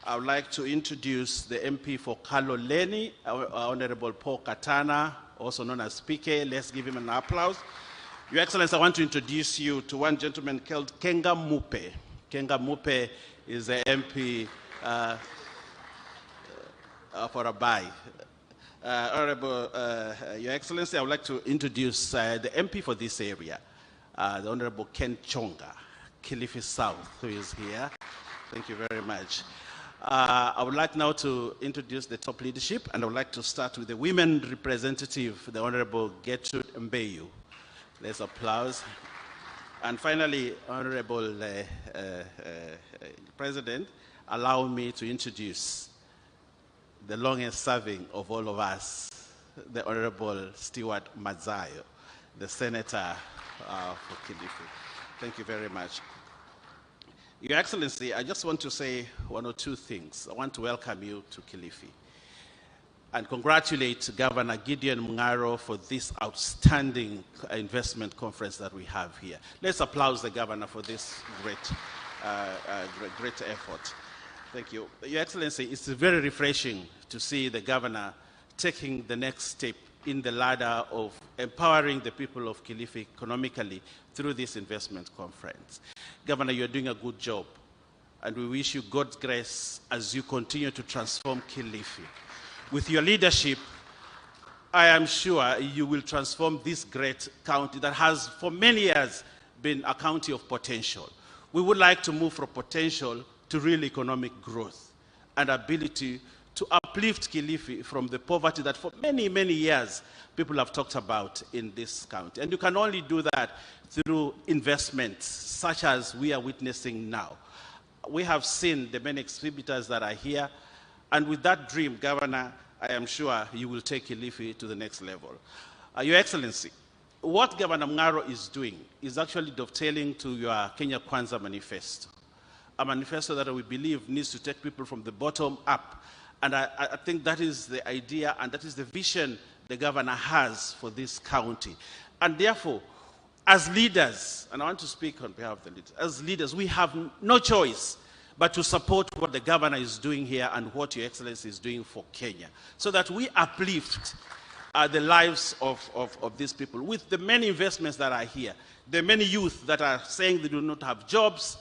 I would like to introduce the MP for Kaloleni, Honorable Paul Katana, also known as PK. Let's give him an applause. Your Excellency, I want to introduce you to one gentleman called Kenga Mupe. Kenga Mupe is the MP for Abai. Honorable, Your Excellency, I would like to introduce the MP for this area, the Honorable Ken Chonga, Kilifi South, who is here. Thank you very much. I would like now to introduce the top leadership, and I would like to start with the women representative, the Honorable Gertrude Mbeyu. Let's applause. And finally, Honorable President, allow me to introduce the longest serving of all of us, the Honorable Stewart Mazayo, the Senator for Kilifi. Thank you very much. Your Excellency, I just want to say one or two things. I want to welcome you to Kilifi and congratulate Governor Gideon Mungaro for this outstanding investment conference that we have here. Let's applaud the Governor for this great effort. Thank you. Your Excellency, it's very refreshing to see the Governor taking the next step in the ladder of empowering the people of Kilifi economically through this investment conference. Governor, you're doing a good job, and we wish you God's grace as you continue to transform Kilifi. With your leadership, I am sure you will transform this great county that has for many years been a county of potential. We would like to move from potential to real economic growth and ability to uplift Kilifi from the poverty that for many, many years people have talked about in this county. And you can only do that through investments such as we are witnessing now. We have seen the many exhibitors that are here, and with that dream, Governor, I am sure you will take Kilifi to the next level. Your Excellency, what Governor Mungaro is doing is actually dovetailing to your Kenya Kwanza manifesto, a manifesto that we believe needs to take people from the bottom up. And I think that is the idea and that is the vision the governor has for this county. And therefore, as leaders, and I want to speak on behalf of the leaders, as leaders, we have no choice but to support what the governor is doing here and what Your Excellency is doing for Kenya, so that we uplift the lives of these people. With the many investments that are here, the many youth that are saying they do not have jobs,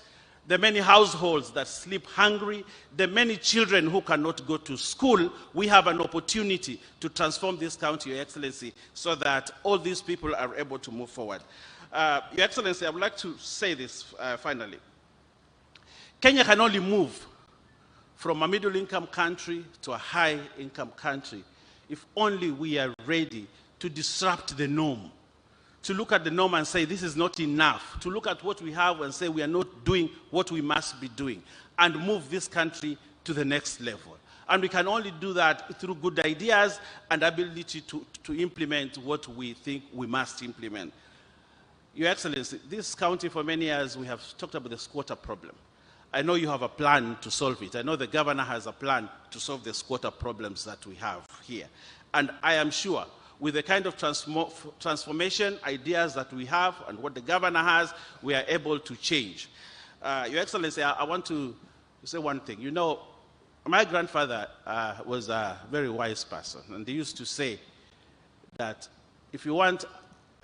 the many households that sleep hungry, the many children who cannot go to school, we have an opportunity to transform this county, Your Excellency, so that all these people are able to move forward. Your Excellency, I would like to say this finally. Kenya can only move from a middle-income country to a high-income country if only we are ready to disrupt the norm, to look at the norm and say this is not enough, to look at what we have and say we are not doing what we must be doing, and move this country to the next level. And we can only do that through good ideas and ability to implement what we think we must implement. Your Excellency, this county for many years we have talked about the squatter problem. I know you have a plan to solve it. I know the governor has a plan to solve the squatter problems that we have here. And I am sure with the kind of transformation ideas that we have and what the governor has, we are able to change. Your Excellency, I want to say one thing. You know, my grandfather was a very wise person, and he used to say that if you want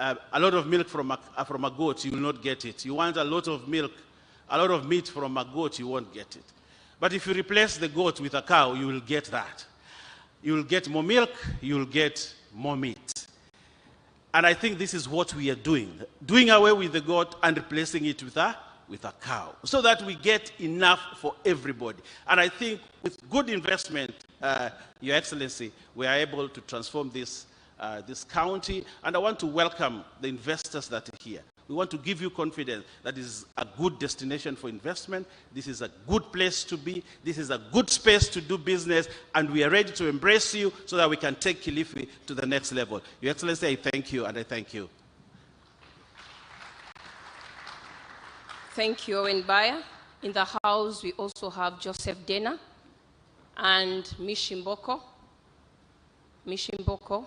a lot of milk from a goat, you will not get it. You want a lot of meat from a goat, you won't get it. But if you replace the goat with a cow, you will get that. You will get more milk, you will get more meat. And I think this is what we are doing away with the goat and replacing it with a cow, so that we get enough for everybody. And I think with good investment, Your Excellency, we are able to transform this county. And I want to welcome the investors that are here. We want to give you confidence that this is a good destination for investment. This is a good place to be. This is a good space to do business. And we are ready to embrace you so that we can take Kilifi to the next level. Your Excellency, I thank you and I thank you. Thank you, Owen Baya. In the House, we also have Joseph Dena and Mishimboko. Mishimboko,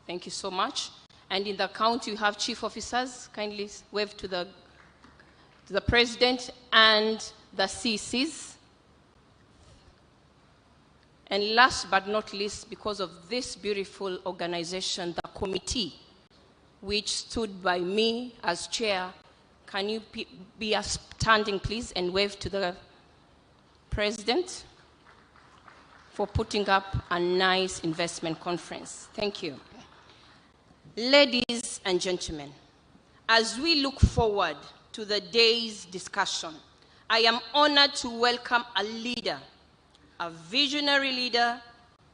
thank you so much. And in the county, you have chief officers. Kindly wave to the president and the CCs. And last but not least, because of this beautiful organization, the committee, which stood by me as chair, can you be standing, please, and wave to the President for putting up a nice investment conference. Thank you. Ladies and gentlemen, as we look forward to the day's discussion, I am honored to welcome a leader, a visionary leader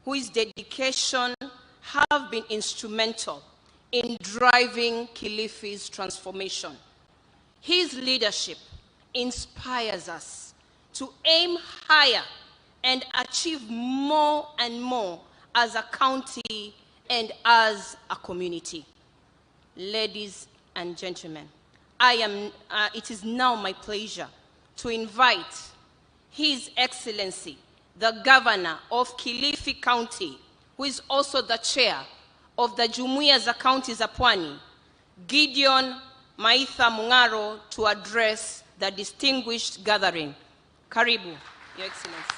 whose dedication have been instrumental in driving Kilifi's transformation. His leadership inspires us to aim higher and achieve more and more as a county and as a community. Ladies and gentlemen, it is now my pleasure to invite His Excellency, the Governor of Kilifi County, who is also the chair of the Jumuiya za County za Pwani, Gideon Maitha Mungaro, to address the distinguished gathering. Karibu, Your Excellency.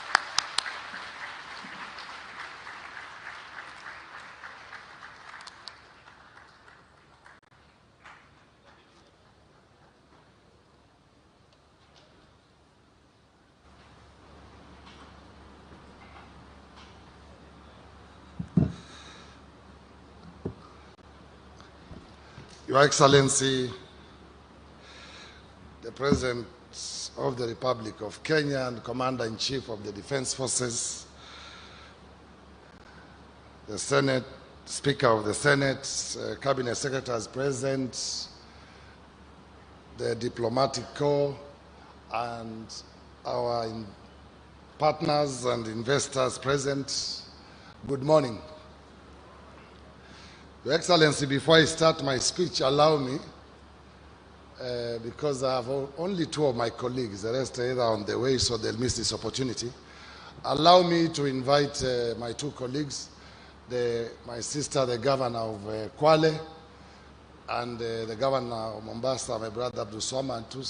Your Excellency, the President of the Republic of Kenya and Commander-in-Chief of the Defense Forces, the Senate, Speaker of the Senate, Cabinet Secretaries present, the Diplomatic Corps, and our partners and investors present, good morning. Your Excellency, before I start my speech, allow me, because I have only two of my colleagues, the rest are either on the way, so they'll miss this opportunity. Allow me to invite my two colleagues, my sister, the Governor of Kwale, and the Governor of Mombasa, my brother Abdul Swamad, to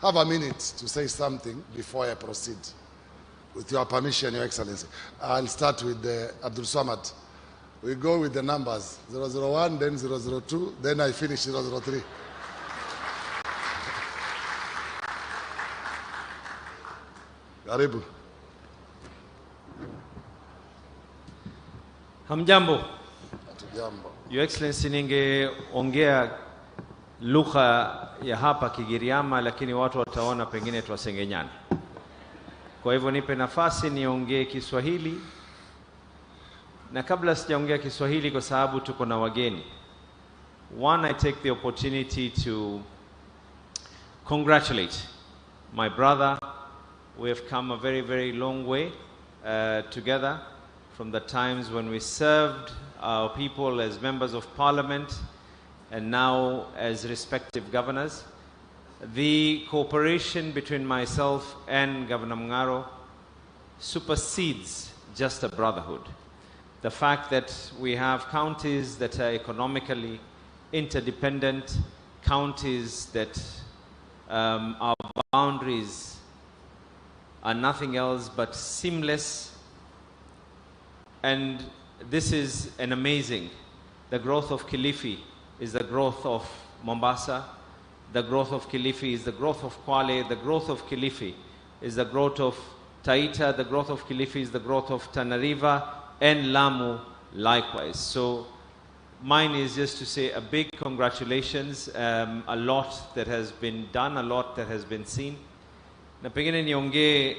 have a minute to say something before I proceed. With your permission, Your Excellency. I'll start with Abdul Swamad. We go with the numbers, 001, then 002, then I finish 003. Karibu. Hamjambo. Hatujambo. Your Excellency, ningeongea lugha ya hapa Kigiriama, lakini watu wataona pengine tuwasengenyana. Kwa hivyo nipe nafasi niongee Kiswahili. Na kabla sijaongea Kiswahili kwa sababu tuko na wageni. One, I take the opportunity to congratulate my brother. We have come a very, very long way together from the times when we served our people as members of parliament and now as respective governors. The cooperation between myself and Governor Mungaro supersedes just a brotherhood. The fact that we have counties that are economically interdependent, counties that our boundaries are nothing else but seamless, and this is an amazing. The growth of Kilifi is the growth of Mombasa. The growth of Kilifi is the growth of Kwale. The growth of Kilifi is the growth of Taita. The growth of Kilifi is the growth of Tana River and Lamu likewise. So mine is just to say a big congratulations. A lot that has been done, a lot that has been seen. Na pengine niongee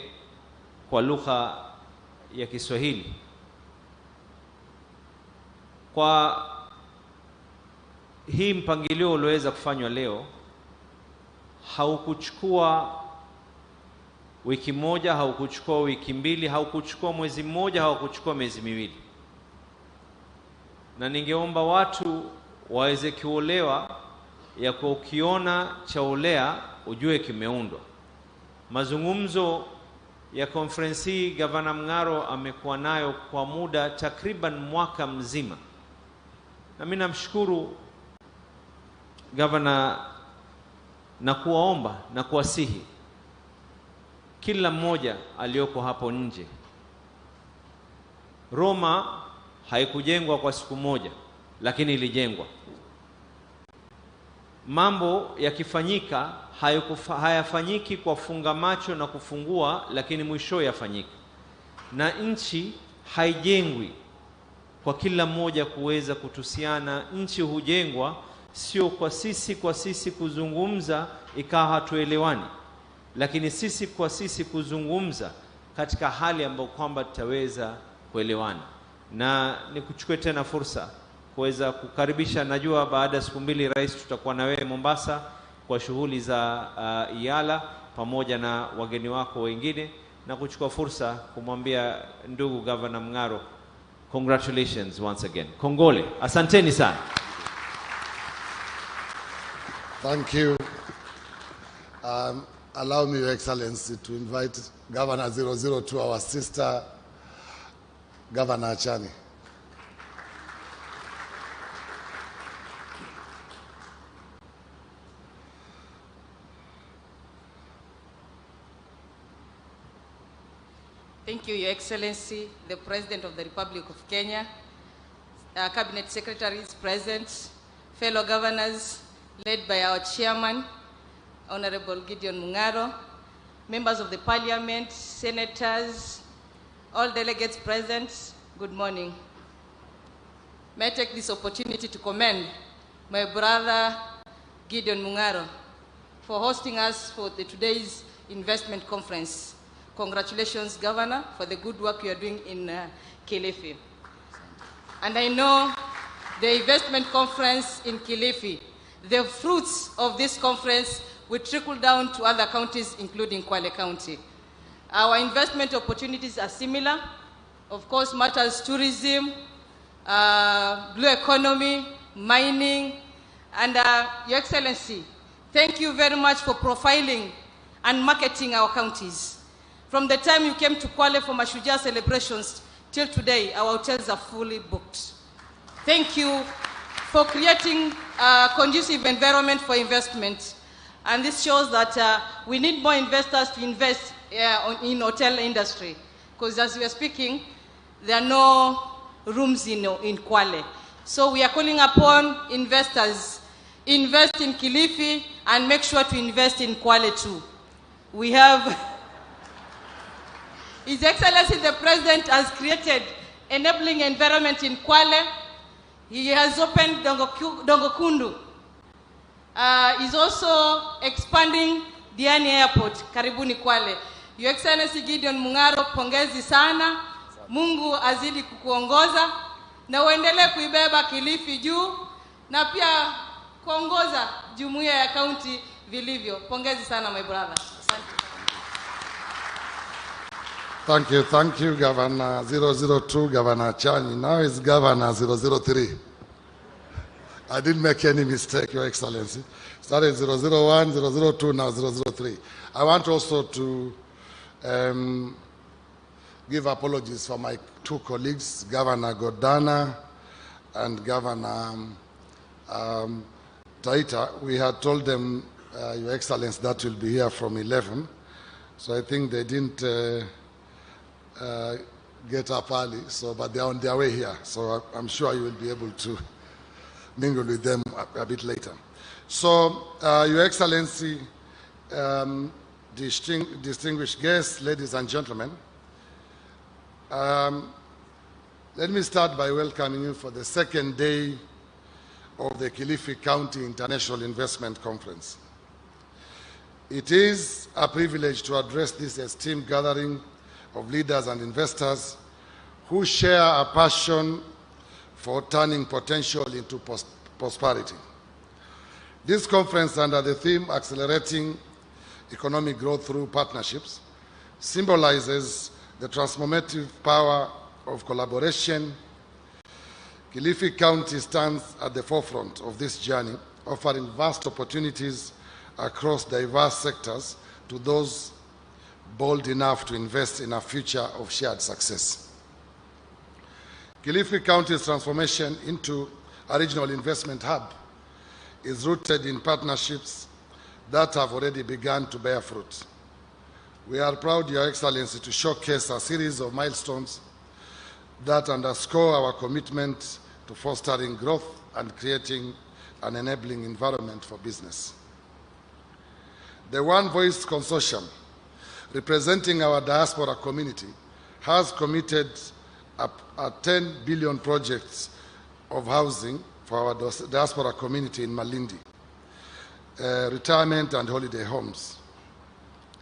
kwa lugha ya Kiswahili. Kwa hii mpangilio ulioweza kufanywa leo, haukuchukua wiki moja, haukuchukua wiki mbili, haukuchukua mwezi mmoja, haukuchukua miezi miwili. Na ningeomba watu waweze kuolewa ya kwa ukiona chaolea ujue kimeundwa. Mazungumzo ya konferensi hii Gavana Mungaro amekuwa nayo kwa muda takriban mwaka mzima. Na mimi namshukuru Gavana na kuwaomba na kuwasihi kila mmoja aliyoko hapo nje Roma haikujengwa kwa siku moja, lakini ilijengwa. Mambo yakifanyika hayafanyiki kwa funga macho na kufungua, lakini mwisho yafanyika. Na nchi haijengwi kwa kila mmoja kuweza kutusiana. Nchi hujengwa sio kwa sisi kuzungumza ikawa hatuelewani, lakini sisi kwa sisi kuzungumza katika hali ambayo kwamba tutaweza kuelewana. Na nikuchukue tena fursa kuweza kukaribisha, najua baada ya siku 2 rais tutakuwa na wewe Mombasa kwa shughuli za Iyala pamoja na wageni wako wengine, na kuchukua fursa kumwambia ndugu Governor Mng'aro, congratulations once again. Kongole, asanteni sana. Thank you. Allow me, Your Excellency, to invite Governor 002, our sister, Governor Achani. Thank you, Your Excellency, the President of the Republic of Kenya, Cabinet Secretaries present, fellow governors, led by our Chairman, Honorable Gideon Mung'aro, members of the Parliament, senators, all delegates present, good morning. May I take this opportunity to commend my brother Gideon Mung'aro for hosting us for today's investment conference. Congratulations, Governor, for the good work you are doing in Kilifi. And I know the investment conference in Kilifi, the fruits of this conference will trickle down to other counties, including Kwale County. Our investment opportunities are similar. Of course, matters tourism, blue economy, mining, and Your Excellency, thank you very much for profiling and marketing our counties. From the time you came to Kwale for Mashujaa celebrations till today, our hotels are fully booked. Thank you for creating a conducive environment for investment. And this shows that we need more investors to invest in hotel industry. Because as we are speaking, there are no rooms in Kwale. So we are calling upon investors, invest in Kilifi and make sure to invest in Kwale too. We have His Excellency the President has created enabling environment in Kwale. He has opened Dongokundu. He's also expanding Diani Airport, Karibuni Kwale. Your Excellency Gideon Mung'aro, pongezi sana. Mungu azidi kukuongoza na uendelee kuibeba Kilifi juu na pia kuongoza jumuiya ya kaunti vilivyo. Pongezi sana, my brother. Asante. Thank you, Governor 002, Governor Chani. Now it's Governor 003. I didn't make any mistake, Your Excellency. Started 001, 002, now 003. I want also to give apologies for my 2 colleagues, Governor Godana and Governor Taita. We had told them, Your Excellency, that will be here from 11. So I think they didn't get up early, but they're on their way here. So I'm sure you will be able to mingle with them a bit later. So, Your Excellency, distinguished guests, ladies and gentlemen, let me start by welcoming you for the 2nd day of the Kilifi County International Investment Conference. It is a privilege to address this esteemed gathering of leaders and investors who share a passion for turning potential into prosperity. This conference, under the theme Accelerating Economic Growth Through Partnerships, symbolizes the transformative power of collaboration. Kilifi County stands at the forefront of this journey, offering vast opportunities across diverse sectors to those bold enough to invest in a future of shared success. Kilifi County's transformation into a regional investment hub is rooted in partnerships that have already begun to bear fruit. We are proud, Your Excellency, to showcase a series of milestones that underscore our commitment to fostering growth and creating an enabling environment for business. The One Voice Consortium, representing our diaspora community, has committed a 10 billion projects of housing for our diaspora community in Malindi, retirement and holiday homes,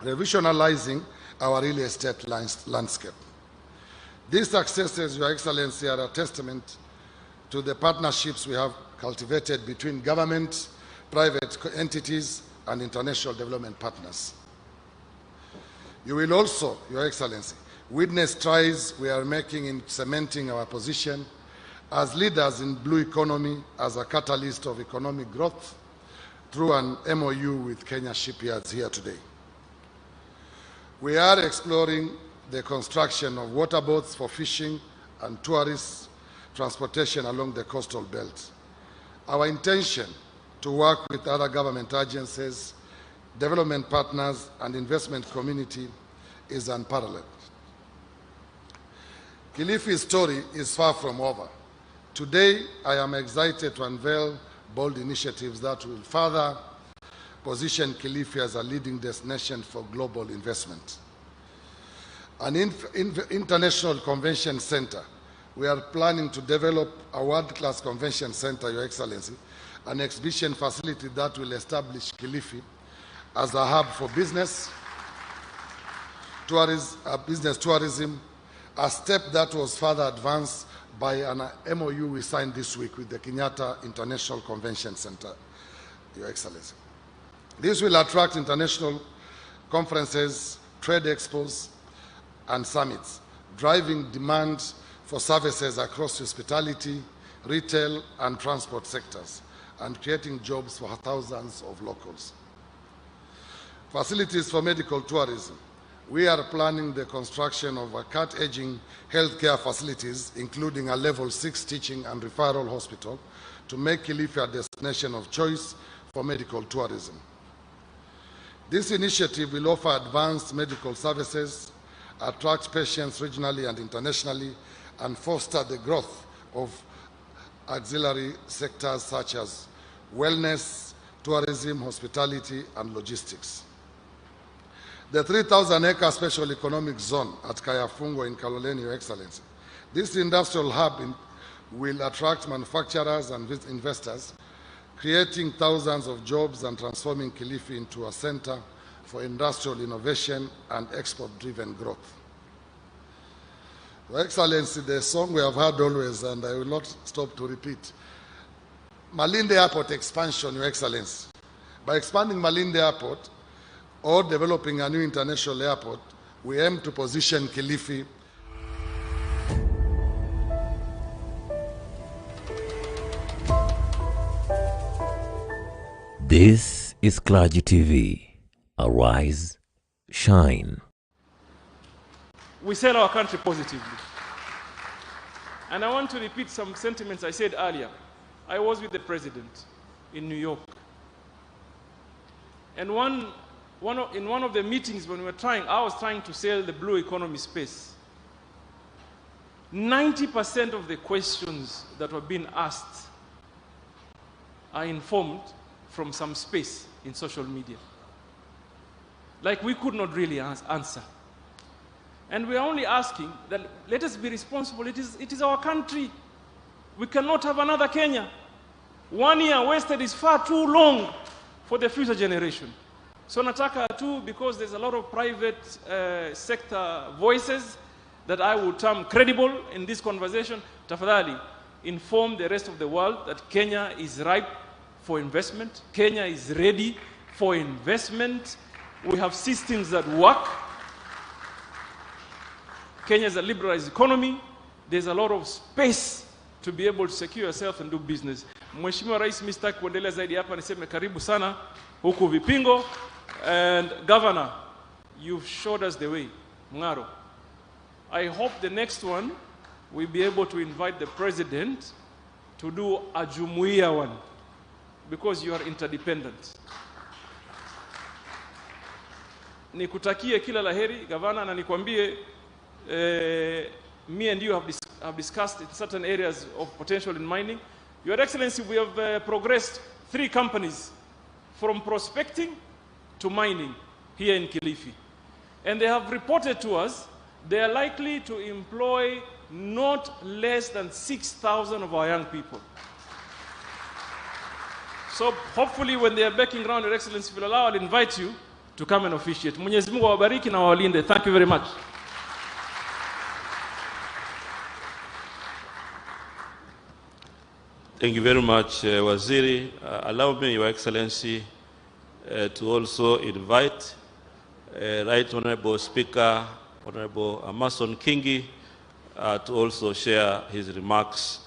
revisionalizing our real estate landscape. These successes, Your Excellency, are a testament to the partnerships we have cultivated between government, private entities, and international development partners. You will also, Your Excellency, witness strides we are making in cementing our position as leaders in blue economy as a catalyst of economic growth through an MOU with Kenya Shipyards here today. We are exploring the construction of water boats for fishing and tourist transportation along the coastal belt. Our intention to work with other government agencies, development partners, and investment community is unparalleled. Kilifi's story is far from over. Today, I am excited to unveil bold initiatives that will further position Kilifi as a leading destination for global investment. An international convention center. We are planning to develop a world-class convention center, Your Excellency, an exhibition facility that will establish Kilifi as a hub for business tourism, a step that was further advanced by an MOU we signed this week with the Kenyatta International Convention Center, Your Excellency. This will attract international conferences, trade expos, and summits, driving demand for services across hospitality, retail, and transport sectors, and creating jobs for thousands of locals. Facilities for medical tourism. We are planning the construction of a cutting-edge healthcare facilities, including a level 6 teaching and referral hospital, to make Kilifi a destination of choice for medical tourism. This initiative will offer advanced medical services, attract patients regionally and internationally, and foster the growth of auxiliary sectors such as wellness, tourism, hospitality, and logistics. The 3,000-acre special economic zone at Kayafungo in Kaloleni, Your Excellency. This industrial hub will attract manufacturers and investors, creating thousands of jobs and transforming Kilifi into a center for industrial innovation and export-driven growth. Your Excellency, the song we have heard always, and I will not stop to repeat. Malindi Airport expansion, Your Excellency. By expanding Malindi Airport or developing a new international airport, we aim to position Kilifi This is Clergy TV. Arise, shine. We sell our country positively. And I want to repeat some sentiments I said earlier. I was with the president in New York. And in one of the meetings when I was trying to sell the blue economy space. 90% of the questions that were being asked are informed from some space in social media. Like we could not really answer. And we are only asking that let us be responsible. It is our country. We cannot have another Kenya. 1 year wasted is far too long for the future generation. So nataka too, because there's a lot of private sector voices that I would term credible in this conversation, tafadhali, inform the rest of the world that Kenya is ripe for investment. Kenya is ready for investment. We have systems that work. Kenya is a liberalized economy. There's a lot of space to be able to secure yourself and do business. Mheshimiwa Rais, Mr. kuendelea zaidi hapa niseme karibu sana huku Vipingo. And Governor, you've showed us the way. Mngaro. I hope the next one we'll be able to invite the president to do a Jumuiya one because you are interdependent. Nikutakie kila laheri, Governor, na nikwambie me and you have discussed in certain areas of potential in mining. Your Excellency, we have progressed 3 companies from prospecting to mining here in Kilifi. And they have reported to us they are likely to employ not less than 6,000 of our young people. So hopefully when they are backing around, Your Excellency will allow, I'll invite you to come and officiate. Mwenyezi Mungu awabariki na awalinde. Thank you very much. Thank you very much, Waziri. Allow me, Your Excellency, to also invite Right Honorable Speaker, Honorable Amason Kingi, to also share his remarks,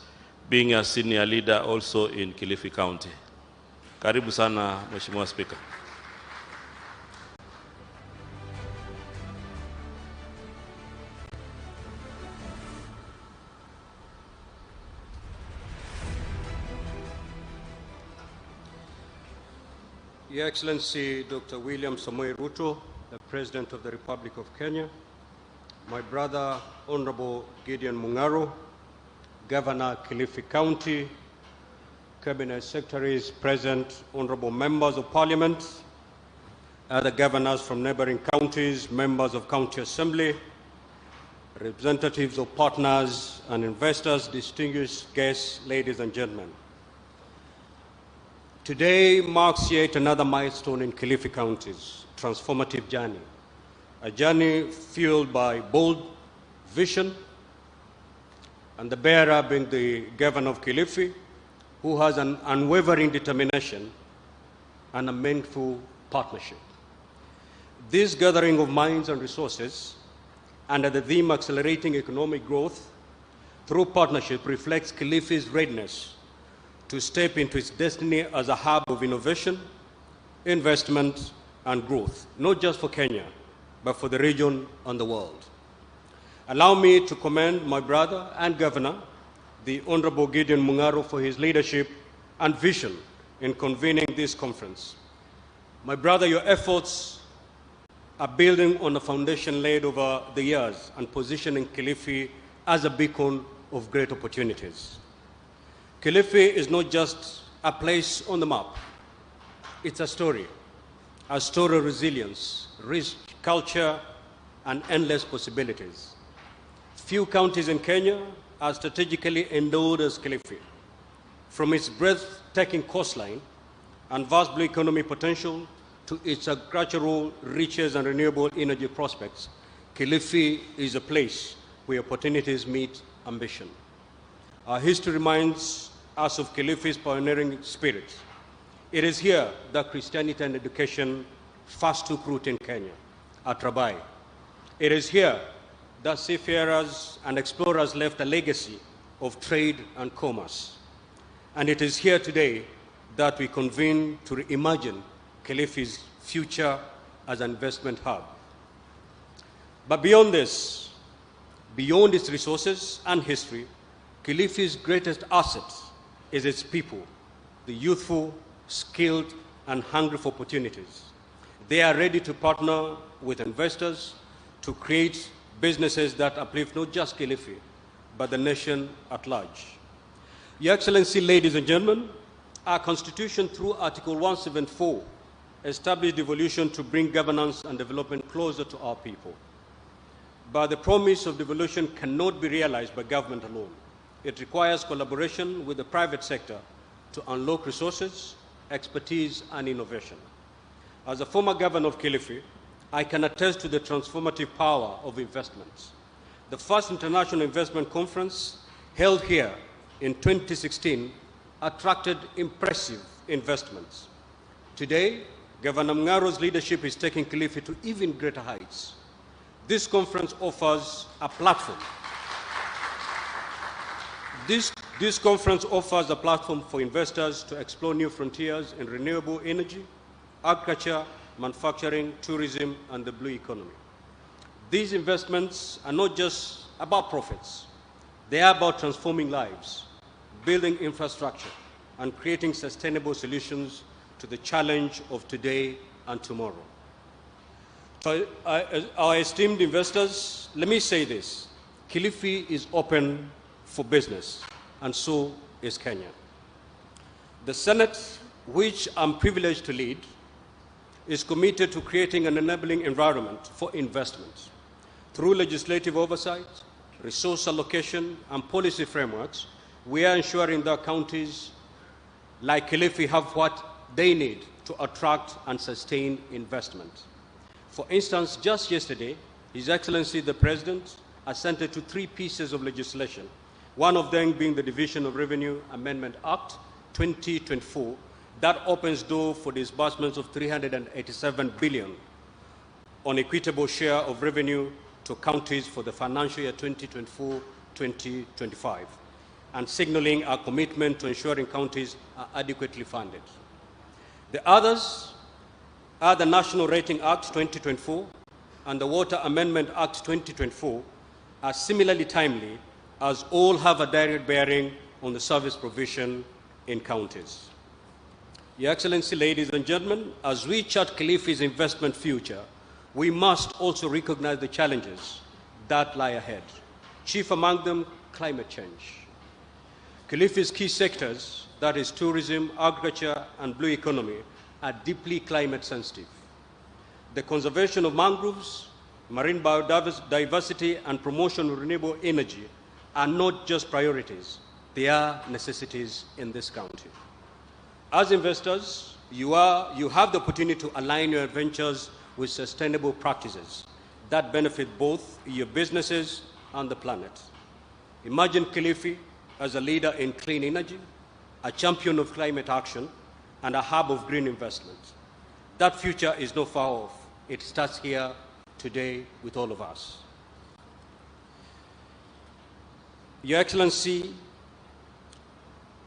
being a senior leader also in Kilifi County. Karibu sana, Mheshimiwa Speaker. Your Excellency Dr. William Samoei Ruto, the President of the Republic of Kenya, my brother Honorable Gideon Mung'aro, Governor Kilifi County, Cabinet Secretaries present, Honorable Members of Parliament, other governors from neighboring counties, members of County Assembly, representatives of partners and investors, distinguished guests, ladies and gentlemen. Today marks yet another milestone in Kilifi County's transformative journey, a journey fueled by bold vision, and the bearer being the Governor of Kilifi, who has an unwavering determination and a meaningful partnership. This gathering of minds and resources under the theme Accelerating Economic Growth through Partnership reflects Kilifi's readiness to step into its destiny as a hub of innovation, investment, and growth, not just for Kenya, but for the region and the world. Allow me to commend my brother and Governor, the Honorable Gideon Mung'aro, for his leadership and vision in convening this conference. My brother, your efforts are building on a foundation laid over the years and positioning Kilifi as a beacon of great opportunities. Kilifi is not just a place on the map. It's a story of resilience, rich culture, and endless possibilities. Few counties in Kenya are strategically endowed as Kilifi. From its breathtaking coastline and vast blue economy potential to its agricultural riches and renewable energy prospects, Kilifi is a place where opportunities meet ambition. Our history reminds us of Kilifi's pioneering spirit. It is here that Christianity and education first took root in Kenya, at Rabai. It is here that seafarers and explorers left a legacy of trade and commerce. And it is here today that we convene to reimagine Kilifi's future as an investment hub. But beyond this, beyond its resources and history, Kilifi's greatest asset is its people, the youthful, skilled, and hungry for opportunities. They are ready to partner with investors to create businesses that uplift not just Kilifi, but the nation at large. Your Excellency, ladies and gentlemen, our Constitution, through Article 174, established devolution to bring governance and development closer to our people. But the promise of devolution cannot be realized by government alone. It requires collaboration with the private sector to unlock resources, expertise, and innovation. As a former governor of Kilifi, I can attest to the transformative power of investments. The first international investment conference held here in 2016 attracted impressive investments. Today, Governor Mung'aro's leadership is taking Kilifi to even greater heights. This conference offers a platform. This conference offers a platform for investors to explore new frontiers in renewable energy, agriculture, manufacturing, tourism, and the blue economy. These investments are not just about profits. They are about transforming lives, building infrastructure, and creating sustainable solutions to the challenge of today and tomorrow. So, our esteemed investors, let me say this. Kilifi is open for business, and so is Kenya. The Senate, which I'm privileged to lead, is committed to creating an enabling environment for investment. Through legislative oversight, resource allocation, and policy frameworks, we are ensuring that counties like Kilifi have what they need to attract and sustain investment. For instance, just yesterday, His Excellency the President assented to 3 pieces of legislation, one of them being the Division of Revenue Amendment Act 2024, that opens door for disbursements of 387 billion on equitable share of revenue to counties for the financial year 2024-2025, and signaling our commitment to ensuring counties are adequately funded. The others are the National Rating Act 2024 and the Water Amendment Act 2024 are similarly timely, as all have a direct bearing on the service provision in counties. Your Excellency, ladies and gentlemen, as we chart Kilifi's investment future, we must also recognize the challenges that lie ahead. Chief among them, climate change. Kilifi's key sectors, that is tourism, agriculture, and blue economy, are deeply climate sensitive. The conservation of mangroves, marine biodiversity, and promotion of renewable energy are not just priorities, they are necessities in this county. As investors, you have the opportunity to align your ventures with sustainable practices that benefit both your businesses and the planet. Imagine Kilifi as a leader in clean energy, a champion of climate action, and a hub of green investment. That future is not far off. It starts here today with all of us. Your Excellency,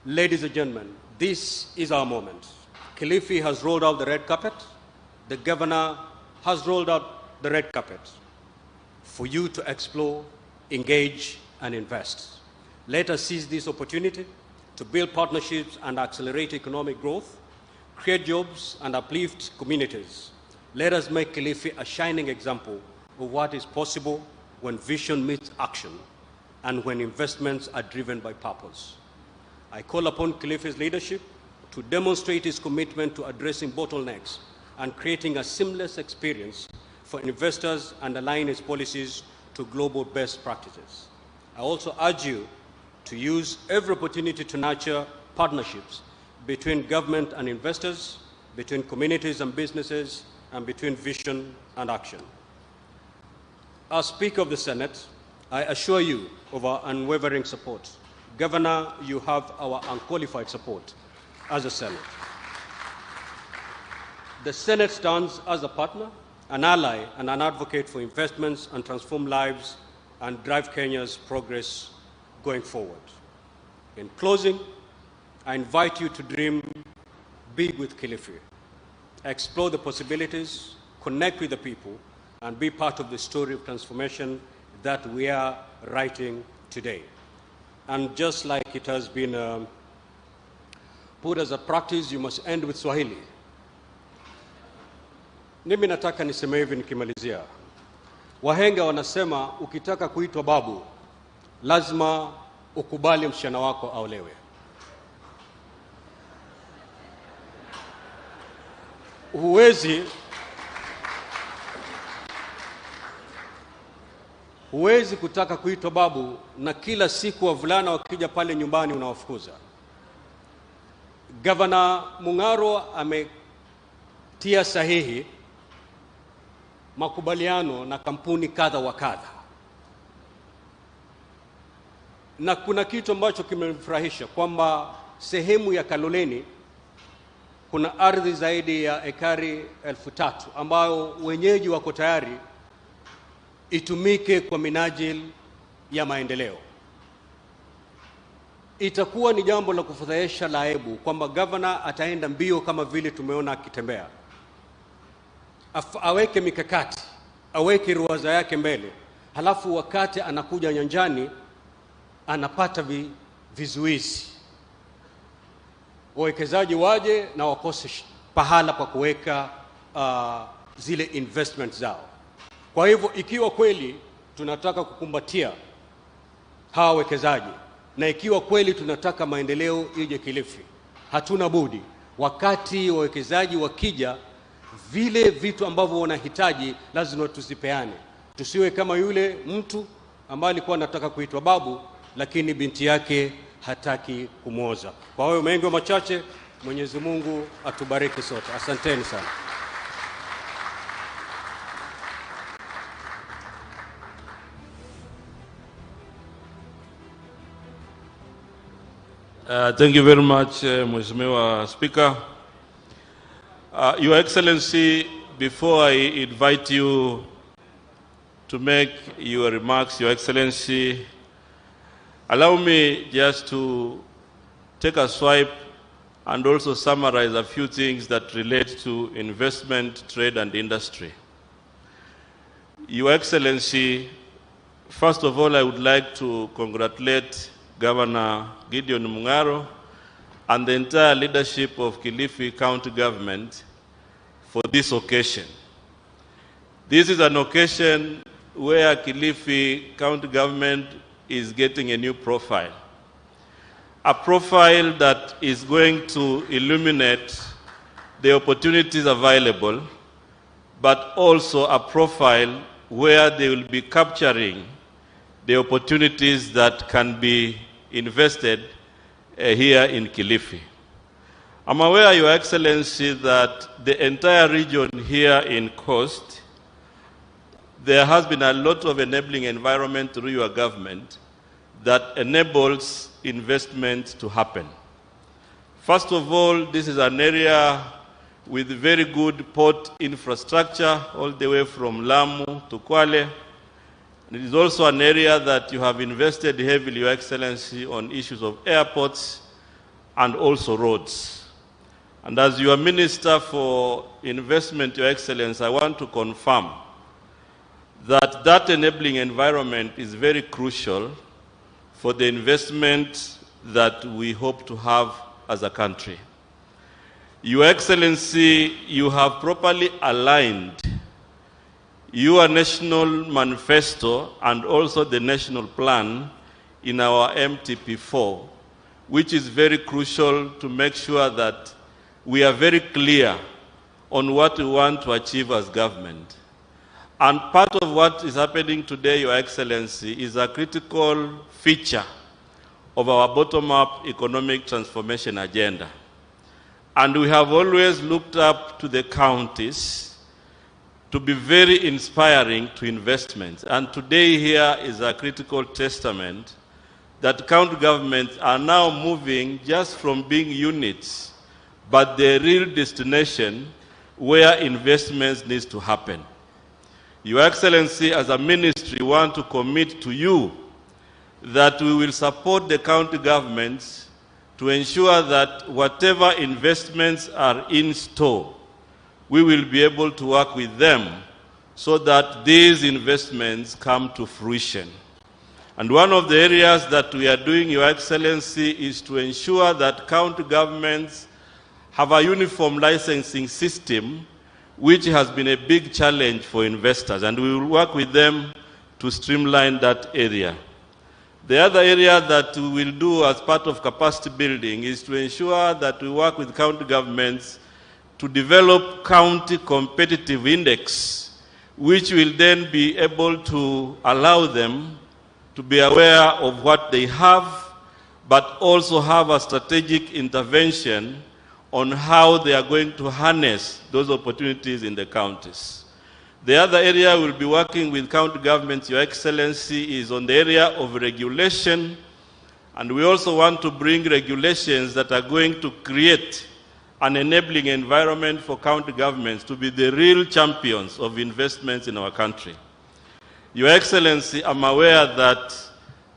ladies and gentlemen, this is our moment. Kilifi has rolled out the red carpet. The governor has rolled out the red carpet for you to explore, engage, and invest. Let us seize this opportunity to build partnerships and accelerate economic growth, create jobs, and uplift communities. Let us make Kilifi a shining example of what is possible when vision meets action and when investments are driven by purpose. I call upon Kilifi's leadership to demonstrate its commitment to addressing bottlenecks and creating a seamless experience for investors and align its policies to global best practices. I also urge you to use every opportunity to nurture partnerships between government and investors, between communities and businesses, and between vision and action. As Speaker of the Senate, I assure you of our unwavering support. Governor, you have our unqualified support as a Senate. The Senate stands as a partner, an ally, and an advocate for investments and transform lives and drive Kenya's progress going forward. In closing, I invite you to dream big with Kilifi. Explore the possibilities, connect with the people, and be part of the story of transformation that we are writing today. And just like it has been put as a practice, you must end with Swahili. Mimi nataka niseme hivi nikimalizia. Wahenga wanasema ukitaka kuitwa babu, lazima ukubali msichana wako aolewe. Huwezi kutaka kuitwa babu na kila siku wavulana wakija pale nyumbani unawafukuza. Governor Mung'aro ametia sahihi makubaliano na kampuni kadha wa kadha. Na kuna kitu ambacho kimefurahisha kwamba sehemu ya Kaloleni kuna ardhi zaidi ya ekari 3,000 ambayo wenyeji wako tayari itumike kwa minajili ya maendeleo. Itakuwa ni jambo la kufadhaisha la aibu kwamba governor ataenda mbio kama vile tumeona akitembea. Aweke mikakati, aweke ruwaza yake mbele, halafu wakati anakuja nyanjani anapata vizuizi. Wawekezaji waje na wakose pahala pa kuweka zile investment zao. Kwa hivyo ikiwa kweli tunataka kukumbatia hawa wawekezaji, na ikiwa kweli tunataka maendeleo ije Kilifi, hatuna budi wakati wawekezaji wakija, vile vitu ambavyo wanahitaji lazima tusipeane. Tusiwe kama yule mtu ambaye alikuwa anataka kuitwa babu lakini binti yake hataki kumwoza. Kwa hiyo mengi machache, Mwenyezi Mungu atubariki sote. Asanteni sana. Thank you very much, Mheshimiwa Speaker. Your Excellency, before I invite you to make your remarks, Your Excellency, allow me just to take a swipe and also summarize a few things that relate to investment, trade, and industry. Your Excellency, first of all, I would like to congratulate Governor Gideon Mungaro and the entire leadership of Kilifi County Government for this occasion. This is an occasion where Kilifi County Government is getting a new profile. A profile that is going to illuminate the opportunities available, but also a profile where they will be capturing the opportunities that can be invested here in Kilifi. I'm aware, Your Excellency, that the entire region here in Coast, there has been a lot of enabling environment through your government that enables investment to happen. First of all, this is an area with very good port infrastructure all the way from Lamu to Kwale. It is also an area that you have invested heavily, Your Excellency, on issues of airports and also roads. And as your Minister for Investment, Your Excellency, I want to confirm that that enabling environment is very crucial for the investment that we hope to have as a country. Your Excellency, you have properly aligned your national manifesto and also the national plan in our MTP4, which is very crucial to make sure that we are very clear on what we want to achieve as government. And part of what is happening today, Your Excellency, is a critical feature of our bottom-up economic transformation agenda. And we have always looked up to the counties to be very inspiring to investments. And today here is a critical testament that county governments are now moving just from being units, but the real destination where investments needs to happen. Your Excellency, as a ministry, want to commit to you that we will support the county governments to ensure that whatever investments are in store, we will be able to work with them so that these investments come to fruition. And one of the areas that we are doing, Your Excellency, is to ensure that county governments have a uniform licensing system, which has been a big challenge for investors, and we will work with them to streamline that area. The other area that we will do as part of capacity building is to ensure that we work with county governments to develop county competitive index, which will then be able to allow them to be aware of what they have, but also have a strategic intervention on how they are going to harness those opportunities in the counties. The other area we'll be working with county governments, Your Excellency, is on the area of regulation, and we also want to bring regulations that are going to create an enabling environment for county governments to be the real champions of investments in our country. Your Excellency, I'm aware that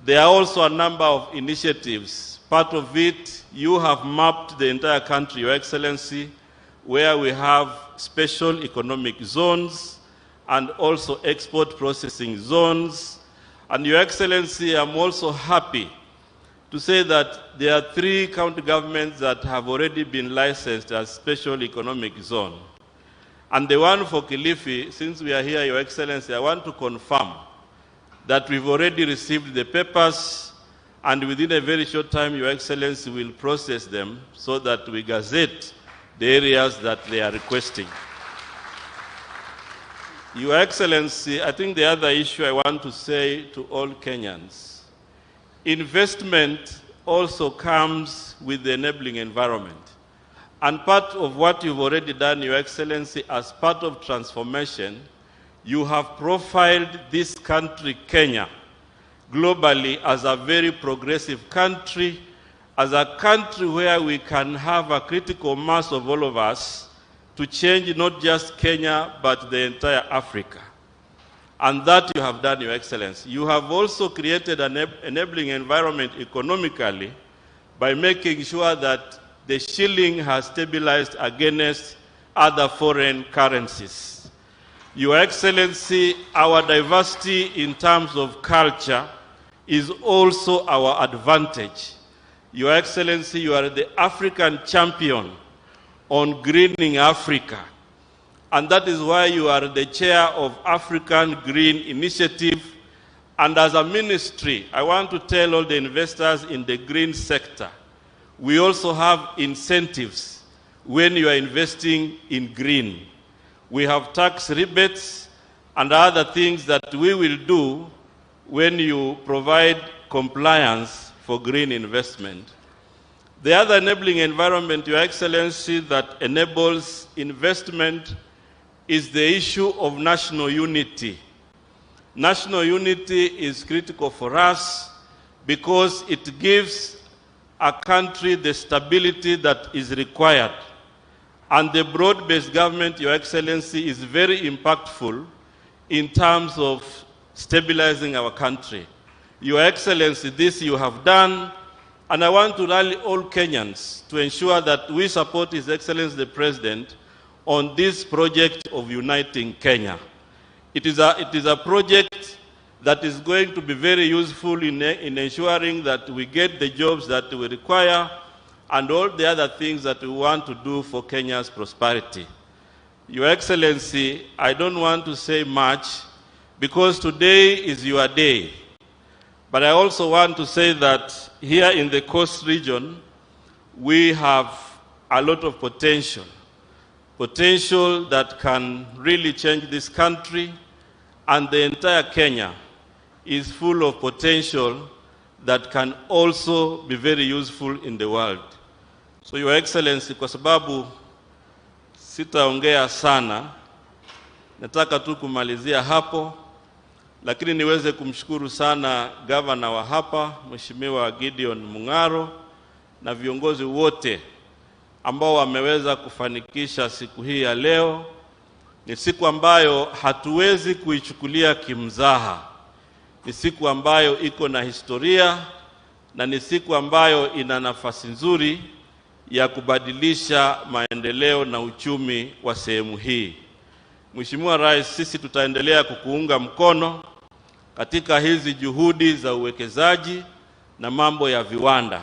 there are also a number of initiatives. Part of it, you have mapped the entire country, Your Excellency, where we have special economic zones and also export processing zones. And Your Excellency, I'm also happy to say that there are 3 county governments that have already been licensed as special economic zone. And the one for Kilifi, since we are here, Your Excellency, I want to confirm that we've already received the papers, and within a very short time, Your Excellency will process them so that we gazette the areas that they are requesting. Your Excellency, I think the other issue I want to say to all Kenyans, investment also comes with the enabling environment. And part of what you've already done, Your Excellency, as part of transformation, you have profiled this country, Kenya, globally as a very progressive country, as a country where we can have a critical mass of all of us to change not just Kenya, but the entire Africa. And that you have done, Your Excellency. You have also created an enabling environment economically by making sure that the shilling has stabilized against other foreign currencies. Your Excellency, our diversity in terms of culture is also our advantage. Your Excellency, you are the African champion on greening Africa. And that is why you are the chair of African Green Initiative. And as a ministry, I want to tell all the investors in the green sector, we also have incentives when you are investing in green. We have tax rebates and other things that we will do when you provide compliance for green investment. The other enabling environment, Your Excellency, that enables investment is the issue of national unity. National unity is critical for us because it gives a country the stability that is required. And the broad-based government, Your Excellency, is very impactful in terms of stabilizing our country. Your Excellency, this you have done, and I want to rally all Kenyans to ensure that we support His Excellency the President on this project of uniting Kenya. It is a project that is going to be very useful in ensuring that we get the jobs that we require and all the other things that we want to do for Kenya's prosperity. Your Excellency, I don't want to say much because today is your day. But I also want to say that here in the Coast region, we have a lot of potential that can really change this country, and the entire Kenya is full of potential that can also be very useful in the world. So Your Excellency, kwa sababu sitaongea sana, nataka tu kumalizia hapo, lakini niweze kumshukuru sana gavana wa hapa, Mheshimiwa Gideon Mung'aro, na viongozi wote ambao wameweza kufanikisha siku hii ya leo. Ni siku ambayo hatuwezi kuichukulia kimzaha. Ni siku ambayo iko na historia na ni siku ambayo ina nafasi nzuri ya kubadilisha maendeleo na uchumi wa sehemu hii. Mheshimiwa Rais, sisi tutaendelea kukuunga mkono katika hizi juhudi za uwekezaji na mambo ya viwanda.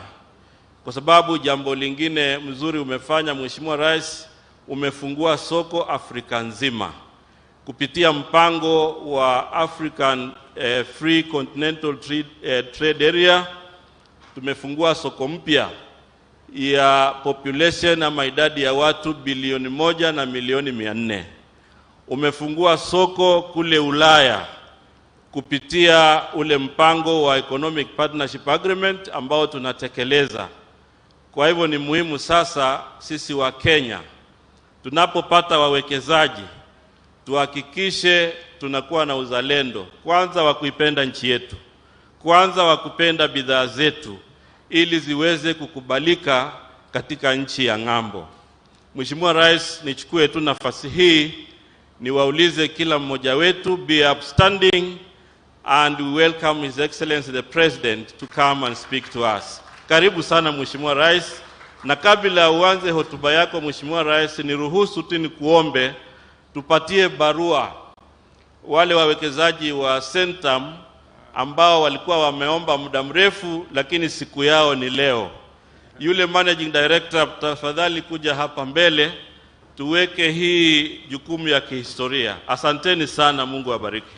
Kwa sababu jambo lingine mzuri umefanya Mheshimiwa Rais, umefungua soko Afrika nzima. Kupitia mpango wa African Free Continental Trade Area, tumefungua soko mpya ya population ama idadi ya watu bilioni 1 na milioni 400. Umefungua soko kule Ulaya kupitia ule mpango wa Economic Partnership Agreement ambao tunatekeleza. Kwa hivyo ni muhimu sasa sisi wa Kenya tunapopata wawekezaji tuhakikishe tunakuwa na uzalendo, kwanza wa kuipenda nchi yetu, kwanza wa kupenda bidhaa zetu ili ziweze kukubalika katika nchi ya ng'ambo. Mheshimiwa Rais, nichukue tu nafasi hii niwaulize kila mmoja wetu, be upstanding, and we welcome His Excellency the President to come and speak to us. Karibu sana Mheshimiwa Rais, na kabla uanze hotuba yako Mheshimiwa Rais, niruhusu tu nikuombe tupatie barua wale wawekezaji wa Centum ambao walikuwa wameomba muda mrefu lakini siku yao ni leo. Yule Managing Director, tafadhali kuja hapa mbele tuweke hii jukumu ya kihistoria. Asanteni sana, Mungu awabariki.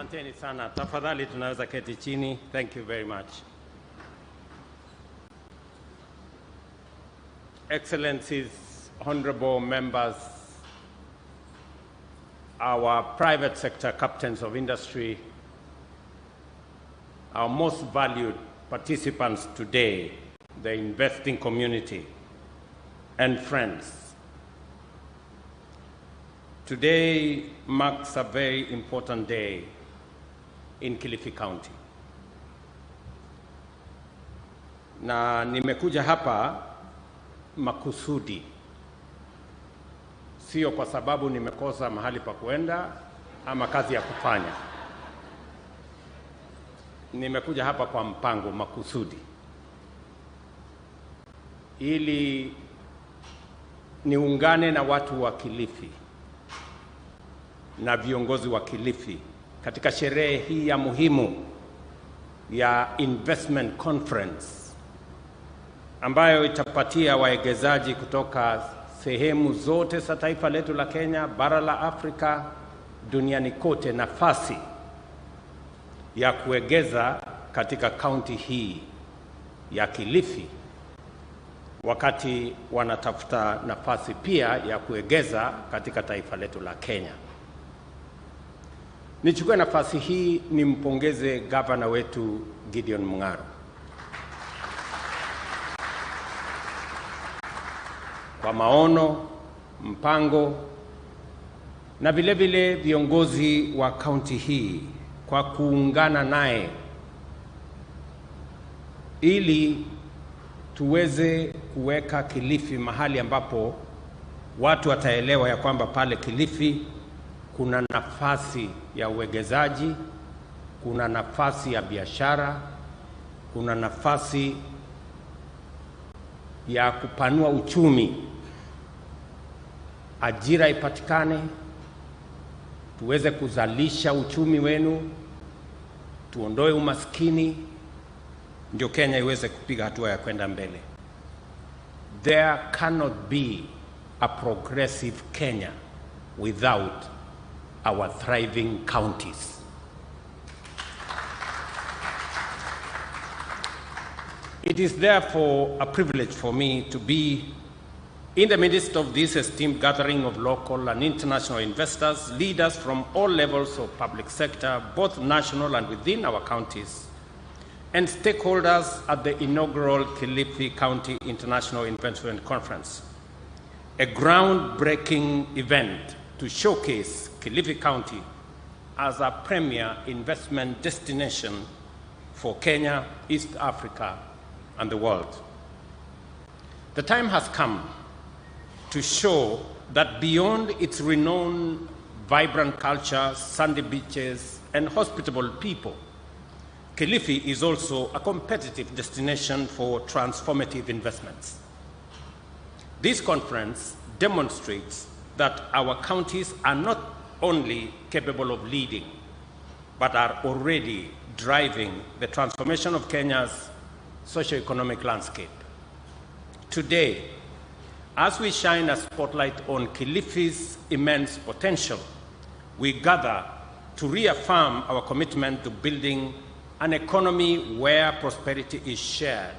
Asanteni sana. Tafadhali tunaweza keti chini. Thank you very much. Excellencies, honorable members, our private sector captains of industry, our most valued participants today, the investing community, and friends. Today marks a very important day in Kilifi County. Na nimekuja hapa makusudi. Sio kwa sababu nimekosa mahali pa kuenda ama kazi ya kufanya. Nimekuja hapa kwa mpango makusudi. Ili niungane na watu wa Kilifi na viongozi wa Kilifi katika sherehe hii ya muhimu ya investment conference ambayo itapatia waegezaji kutoka sehemu zote za taifa letu la Kenya, bara la Afrika, duniani kote nafasi ya kuegeza katika kaunti hii ya Kilifi, wakati wanatafuta nafasi pia ya kuegeza katika taifa letu la Kenya. Nichukue nafasi hii nimpongeze gavana wetu Gideon Mung'aro kwa maono, mpango na vile vile viongozi wa kaunti hii kwa kuungana naye ili tuweze kuweka Kilifi mahali ambapo watu wataelewa ya kwamba pale Kilifi kuna nafasi ya uwegezaji, kuna nafasi ya biashara, kuna nafasi ya kupanua uchumi, ajira ipatikane, tuweze kuzalisha uchumi wenu, tuondoe umaskini, ndio Kenya iweze kupiga hatua ya kwenda mbele. There cannot be a progressive Kenya without our thriving counties. It is therefore a privilege for me to be in the midst of this esteemed gathering of local and international investors, leaders from all levels of public sector, both national and within our counties, and stakeholders at the inaugural Kilifi County International Investment Conference, a groundbreaking event to showcase Kilifi County as a premier investment destination for Kenya, East Africa, and the world. The time has come to show that beyond its renowned, vibrant culture, sandy beaches, and hospitable people, Kilifi is also a competitive destination for transformative investments. This conference demonstrates that our counties are not only capable of leading, but are already driving the transformation of Kenya's socio-economic landscape. Today, as we shine a spotlight on Kilifi's immense potential, we gather to reaffirm our commitment to building an economy where prosperity is shared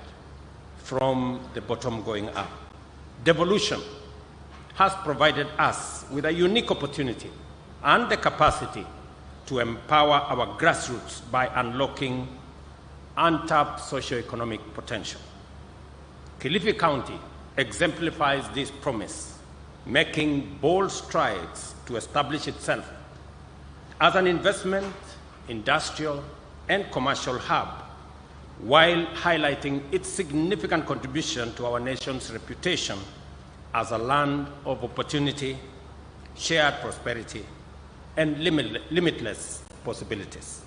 from the bottom going up. Devolution has provided us with a unique opportunity and the capacity to empower our grassroots by unlocking untapped socio-economic potential. Kilifi County exemplifies this promise, making bold strides to establish itself as an investment, industrial, and commercial hub, while highlighting its significant contribution to our nation's reputation as a land of opportunity, shared prosperity, and limitless possibilities.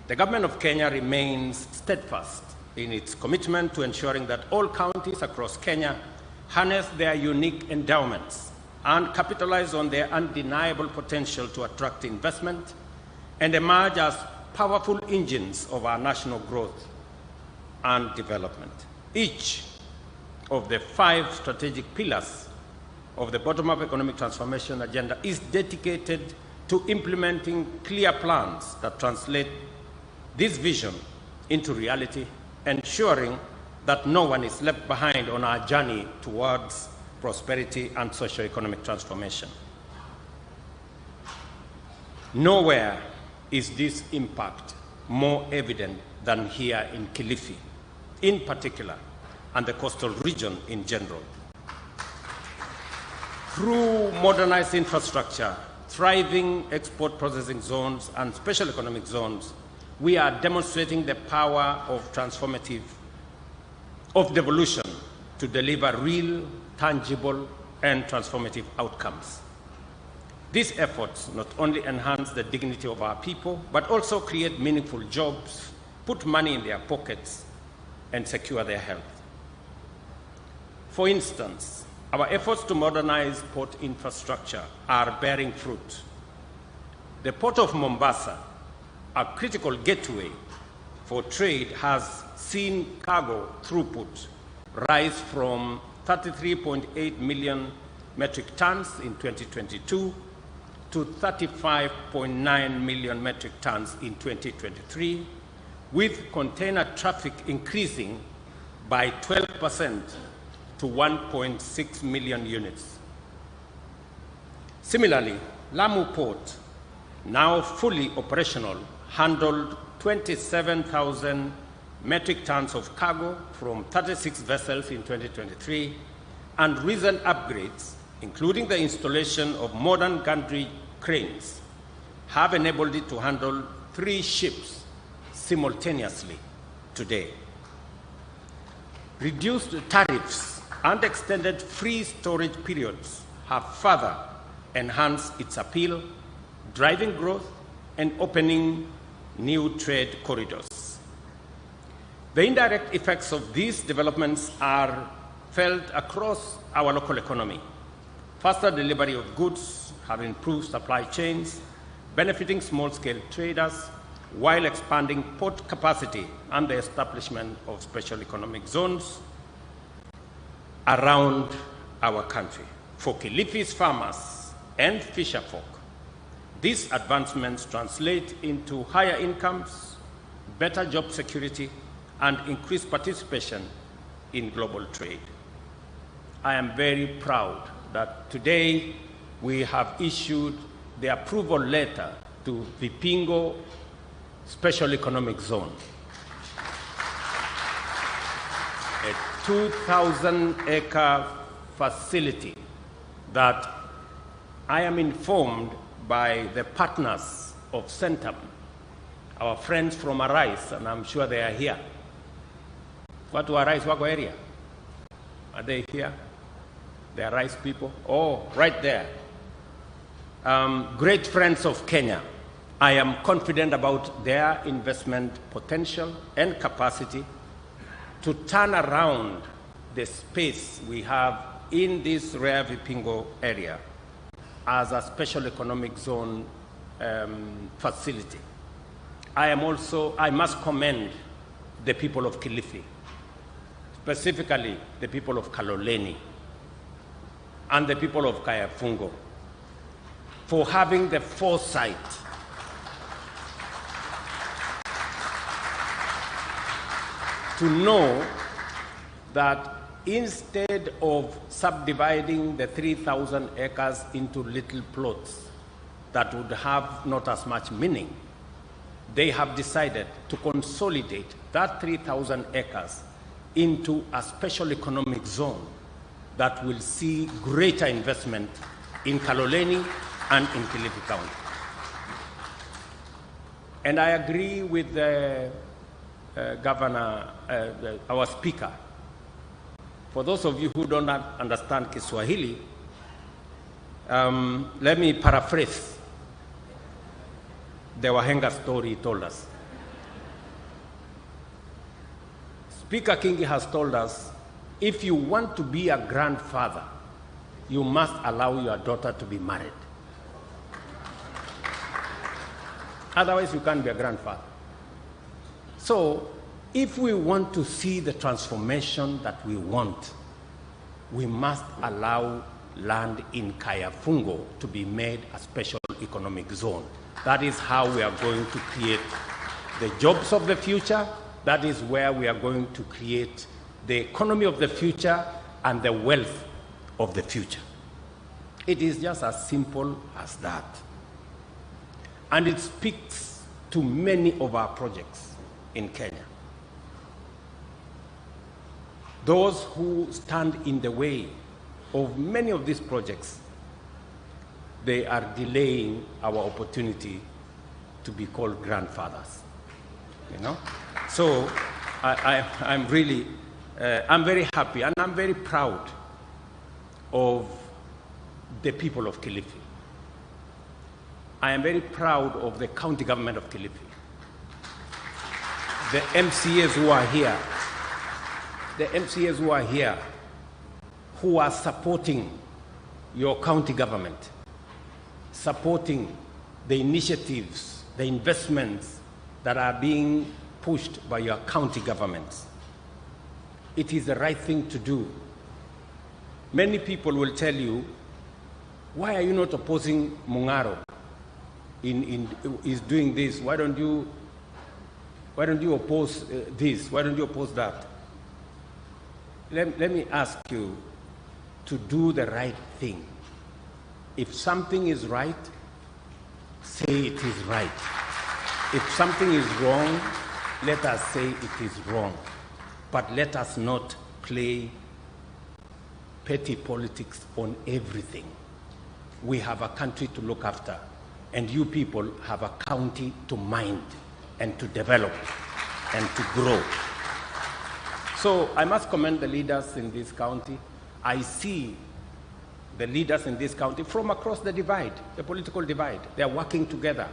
The government of Kenya remains steadfast in its commitment to ensuring that all counties across Kenya harness their unique endowments and capitalize on their undeniable potential to attract investment and emerge as powerful engines of our national growth and development. Each of the 5 strategic pillars of the bottom-up economic transformation agenda is dedicated to implementing clear plans that translate this vision into reality, ensuring that no one is left behind on our journey towards prosperity and socio-economic transformation. Nowhere is this impact more evident than here in Kilifi, in particular, and the coastal region in general. Through modernized infrastructure, thriving export processing zones, and special economic zones, we are demonstrating the power of devolution to deliver real, tangible, and transformative outcomes. These efforts not only enhance the dignity of our people, but also create meaningful jobs, put money in their pockets, and secure their health. For instance, our efforts to modernize port infrastructure are bearing fruit. The Port of Mombasa, a critical gateway for trade, has seen cargo throughput rise from 33.8 million metric tons in 2022 to 35.9 million metric tons in 2023, with container traffic increasing by 12% to 1.6 million units. Similarly, Lamu Port, now fully operational, handled 27,000 metric tons of cargo from 36 vessels in 2023, and recent upgrades, including the installation of modern gantry cranes, have enabled it to handle 3 ships simultaneously today. Reduced tariffs and extended free storage periods have further enhanced its appeal, driving growth and opening new trade corridors. The indirect effects of these developments are felt across our local economy. Faster delivery of goods have improved supply chains, benefiting small-scale traders, while expanding port capacity and the establishment of special economic zones around our country. For Kilifi's farmers and fisherfolk, these advancements translate into higher incomes, better job security, and increased participation in global trade. I am very proud that today we have issued the approval letter to Vipingo Special Economic Zone, a 2,000-acre facility that I am informed by the partners of Centum, our friends from Arise, and I'm sure they are here. Watu wa Arise wako area? Are they here? The Arise people? Oh, right there. Great friends of Kenya. I am confident about their investment potential and capacity to turn around the space we have in this rare Vipingo area as a special economic zone facility. I must commend the people of Kilifi, specifically the people of Kaloleni and the people of Kayafungo, for having the foresight to know that instead of subdividing the 3,000 acres into little plots that would have not as much meaning, they have decided to consolidate that 3,000 acres into a special economic zone that will see greater investment in Kaloleni and in Kilifi County. And I agree with the Governor, our Speaker. For those of you who don't understand Kiswahili, let me paraphrase the Wahenga story he told us. Speaker Kingi has told us, if you want to be a grandfather, you must allow your daughter to be married. Otherwise, you can't be a grandfather. So, if we want to see the transformation that we want, we must allow land in Kayafungo to be made a special economic zone. That is how we are going to create the jobs of the future. That is where we are going to create the economy of the future and the wealth of the future. It is just as simple as that. And it speaks to many of our projects in Kenya. Those who stand in the way of many of these projects, they are delaying our opportunity to be called grandfathers. You know? So I'm really, I'm very happy and I'm very proud of the people of Kilifi. I am very proud of the county government of Kilifi. The MCAs who are here, who are supporting your county government, supporting the initiatives, the investments that are being pushed by your county governments. It is the right thing to do. Many people will tell you, why are you not opposing Mungaro is doing this? Why don't you oppose this? Why don't you oppose that? Let me ask you to do the right thing. If something is right, say it is right. If something is wrong, let us say it is wrong. But let us not play petty politics on everything. We have a country to look after, and you people have a county to mind and to develop and to grow. So I must commend the leaders in this county. I see the leaders in this county from across the divide, the political divide. They are working together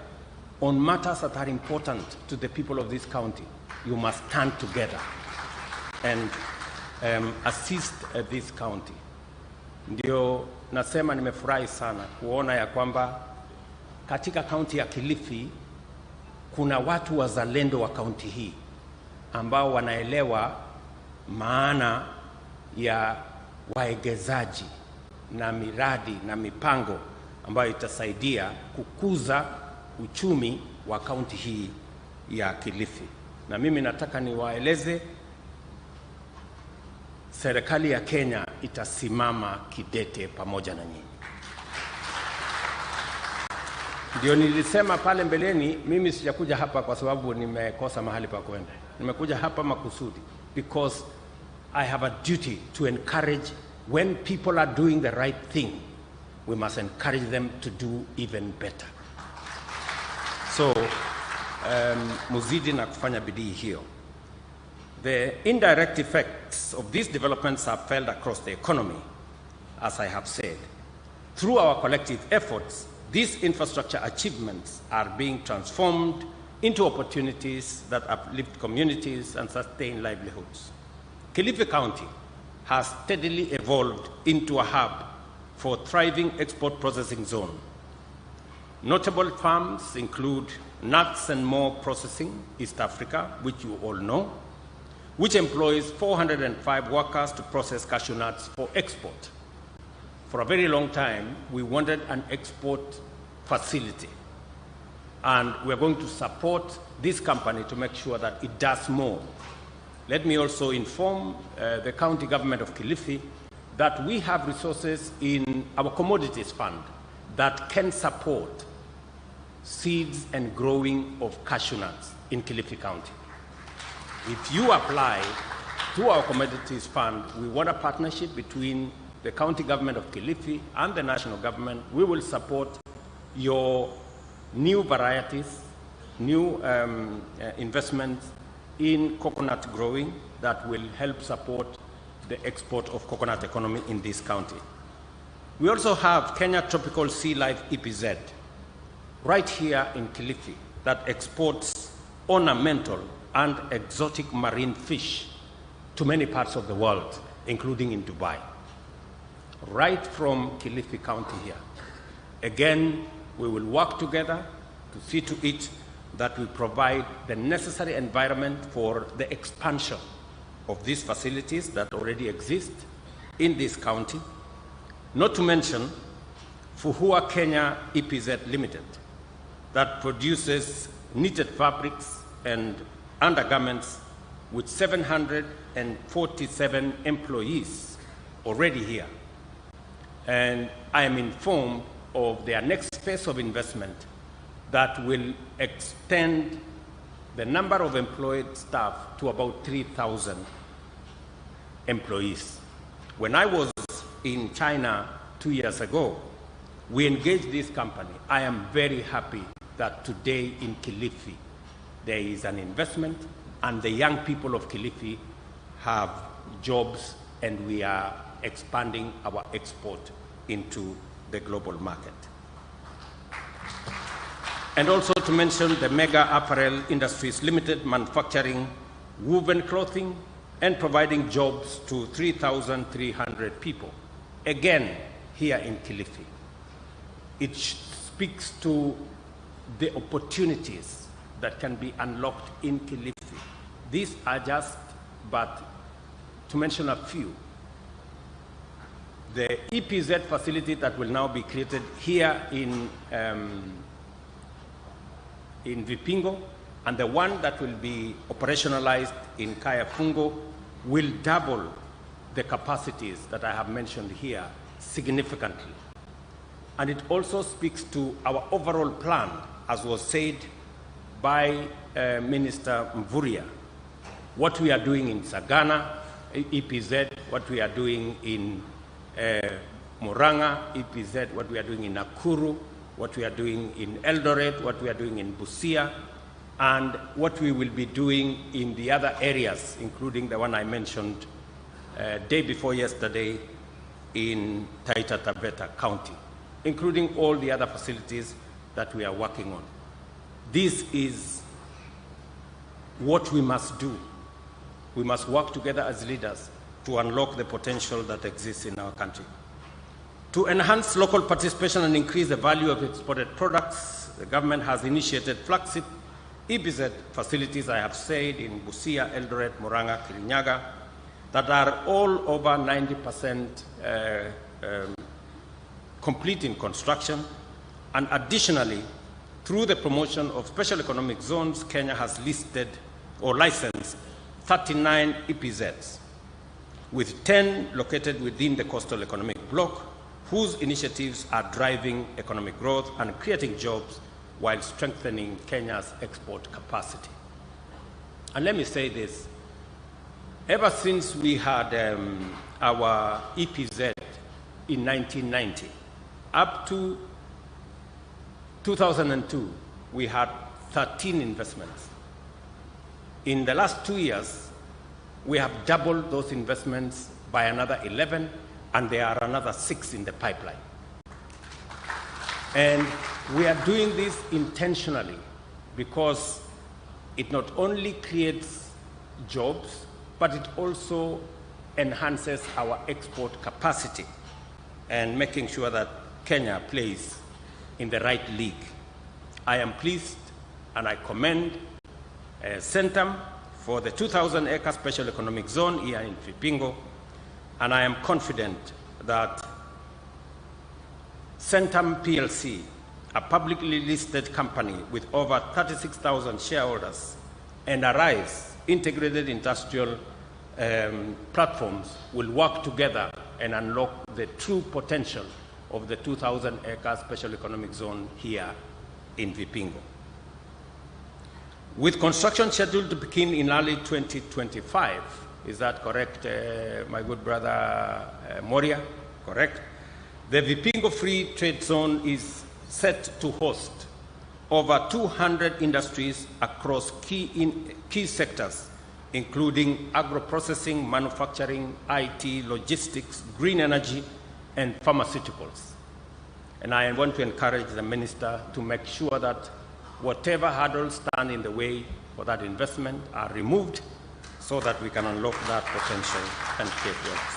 on matters that are important to the people of this county. You must stand together and assist this county. Ndio nasema nimefurahi sana kuona ya kwamba katika kaunti ya Kilifi kuna watu wazalendo wa kaunti hii ambao wanaelewa maana ya waegezaji na miradi na mipango ambayo itasaidia kukuza uchumi wa kaunti hii ya Kilifi. Na mimi nataka niwaeleze serikali ya Kenya itasimama kidete pamoja na nyinyi. Ndio nilisema pale mbeleni, mimi sijakuja hapa kwa sababu nimekosa mahali pa kwenda. Nimekuja hapa makusudi because I have a duty to encourage when people are doing the right thing, we must encourage them to do even better. So, muzidi na kufanya bidii hiyo. The indirect effects of these developments are felt across the economy, as I have said. Through our collective efforts, these infrastructure achievements are being transformed into opportunities that uplift communities and sustain livelihoods. Kilifi County has steadily evolved into a hub for thriving export processing zone. Notable farms include Nuts and More Processing, East Africa, which you all know, which employs 405 workers to process cashew nuts for export. For a very long time, we wanted an export facility, and we're going to support this company to make sure that it does more. Let me also inform the county government of Kilifi that we have resources in our commodities fund that can support seeds and growing of cashew nuts in Kilifi County. If you apply to our commodities fund, we want a partnership between the county government of Kilifi and the national government. We will support your new varieties, new investments in coconut growing that will help support the export of coconut economy in this county. We also have Kenya Tropical Sea Life EPZ right here in Kilifi that exports ornamental and exotic marine fish to many parts of the world, including in Dubai. Right from Kilifi County here. Again, we will work together to see to it that we provide the necessary environment for the expansion of these facilities that already exist in this county, not to mention Fuhua Kenya EPZ Limited, that produces knitted fabrics and undergarments with 747 employees already here. And I am informed of their next phase of investment that will extend the number of employed staff to about 3,000 employees. When I was in China 2 years ago, we engaged this company. I am very happy that today in Kilifi, there is an investment and the young people of Kilifi have jobs, and we are expanding our export into the global market. And also to mention the Mega Apparel Industries Limited, manufacturing woven clothing and providing jobs to 3,300 people, again here in Kilifi. It speaks to the opportunities that can be unlocked in Kilifi. These are just, but to mention a few. The EPZ facility that will now be created here in Vipingo, and the one that will be operationalized in Kayafungo will double the capacities that I have mentioned here significantly. And it also speaks to our overall plan, as was said by Minister Mvurya, what we are doing in Sagana, EPZ, what we are doing in Muranga, EPZ, what we are doing in Nakuru, what we are doing in Eldoret, what we are doing in Busia, and what we will be doing in the other areas, including the one I mentioned day before yesterday in Taita Taveta County, including all the other facilities that we are working on. This is what we must do. We must work together as leaders to unlock the potential that exists in our country. To enhance local participation and increase the value of exported products, the government has initiated flagship EPZ facilities, I have said, in Busia, Eldoret, Muranga, Kirinyaga, that are all over 90% complete in construction. And additionally, through the promotion of special economic zones, Kenya has listed or licensed 39 EPZs, with 10 located within the coastal economic bloc, whose initiatives are driving economic growth and creating jobs while strengthening Kenya's export capacity. And let me say this, ever since we had our EPZ in 1990, up to 2002, we had 13 investments. In the last 2 years, we have doubled those investments by another 11, and there are another 6 in the pipeline. And we are doing this intentionally because it not only creates jobs, but it also enhances our export capacity and making sure that Kenya plays in the right league. I am pleased and I commend Centum for the 2,000-acre special economic zone here in Vipingo, and I am confident that Centum PLC, a publicly listed company with over 36,000 shareholders, and Arise integrated industrial platforms will work together and unlock the true potential of the 2,000-acre special economic zone here in Vipingo. With construction scheduled to begin in early 2025, is that correct, my good brother Moria? Correct? The Vipingo Free Trade Zone is set to host over 200 industries across key sectors, including agro-processing, manufacturing, IT, logistics, green energy, and pharmaceuticals. And I want to encourage the minister to make sure that whatever hurdles stand in the way for that investment are removed so that we can unlock that potential and create jobs.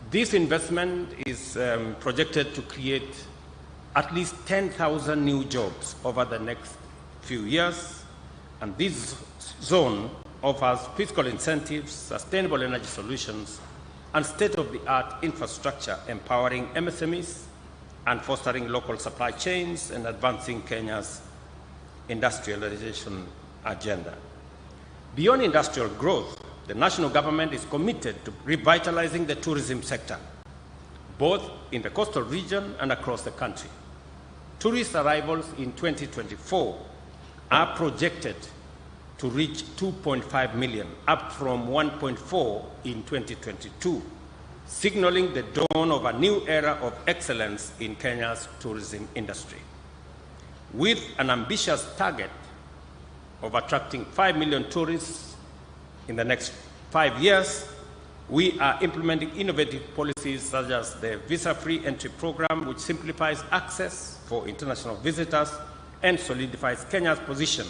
This investment is projected to create at least 10,000 new jobs over the next few years, and this zone offers fiscal incentives, sustainable energy solutions, and state-of-the-art infrastructure, empowering MSMEs and fostering local supply chains and advancing Kenya's industrialization agenda. Beyond industrial growth, the national government is committed to revitalizing the tourism sector, both in the coastal region and across the country. Tourist arrivals in 2024 are projected to reach 2.5 million, up from 1.4 in 2022, signaling the dawn of a new era of excellence in Kenya's tourism industry. With an ambitious target of attracting 5 million tourists in the next 5 years, we are implementing innovative policies such as the visa-free entry program, which simplifies access for international visitors and solidifies Kenya's position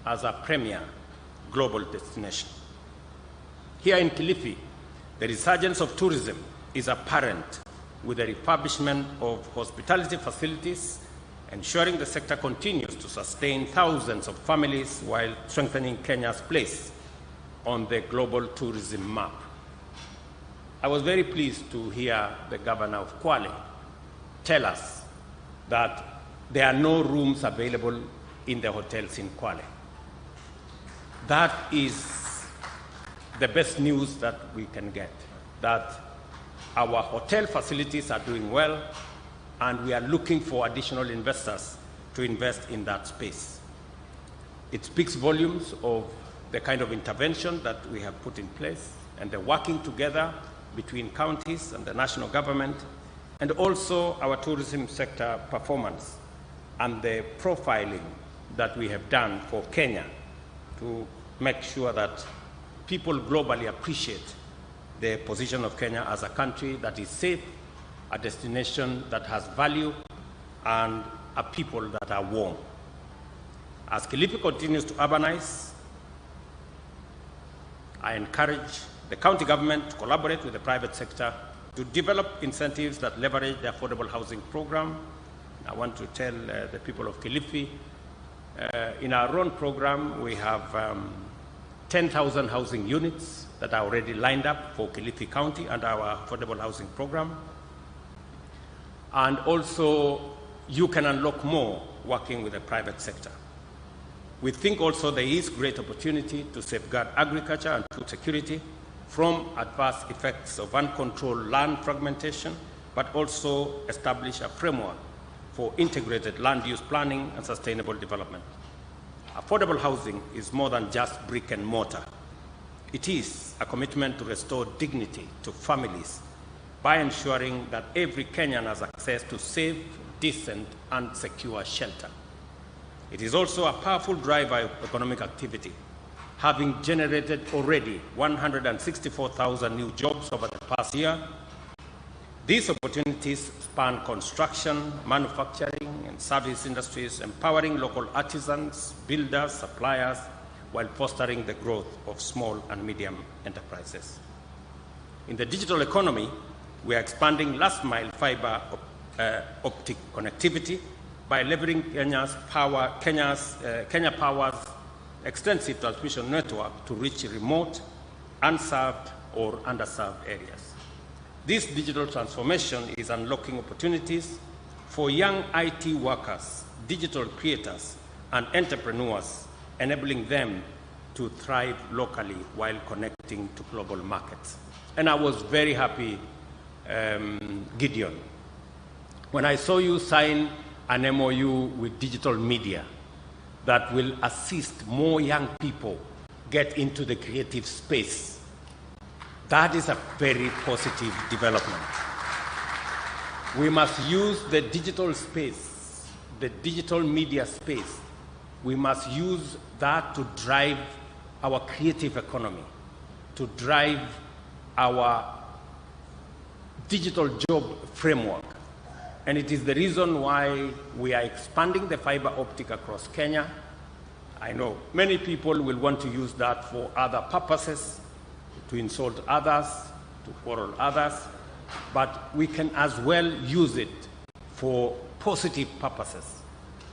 as a premier global destination. Here in Kilifi, the resurgence of tourism is apparent with the refurbishment of hospitality facilities, ensuring the sector continues to sustain thousands of families while strengthening Kenya's place on the global tourism map. I was very pleased to hear the governor of Kwale tell us that there are no rooms available in the hotels in Kwale. That is the best news that we can get, that our hotel facilities are doing well, and we are looking for additional investors to invest in that space. It speaks volumes of the kind of intervention that we have put in place and the working together between counties and the national government, and also our tourism sector performance and the profiling that we have done for Kenya to make sure that people globally appreciate the position of Kenya as a country that is safe, a destination that has value, and a people that are warm. As Kilifi continues to urbanize, I encourage the county government to collaborate with the private sector to develop incentives that leverage the affordable housing program. I want to tell the people of Kilifi, in our own program, we have 10,000 housing units that are already lined up for Kilifi County under our affordable housing program. And also, you can unlock more working with the private sector. We think also there is great opportunity to safeguard agriculture and food security from adverse effects of uncontrolled land fragmentation, but also establish a framework for integrated land use planning and sustainable development. Affordable housing is more than just brick and mortar. It is a commitment to restore dignity to families by ensuring that every Kenyan has access to safe, decent, and secure shelter. It is also a powerful driver of economic activity, having generated already 164,000 new jobs over the past year. These opportunities span construction, manufacturing, and service industries, empowering local artisans, builders, suppliers, while fostering the growth of small and medium enterprises. In the digital economy, we are expanding last-mile fiber optic connectivity by leveraging Kenya Power's extensive transmission network to reach remote, unserved, or underserved areas. This digital transformation is unlocking opportunities for young IT workers, digital creators, and entrepreneurs, enabling them to thrive locally while connecting to global markets. And I was very happy, Gideon, when I saw you sign an MOU with digital media that will assist more young people get into the creative space. That is a very positive development. We must use the digital space, the digital media space. We must use that to drive our creative economy, to drive our digital job framework. And it is the reason why we are expanding the fiber optic across Kenya. I know many people will want to use that for other purposes, to insult others, to quarrel others, but we can as well use it for positive purposes,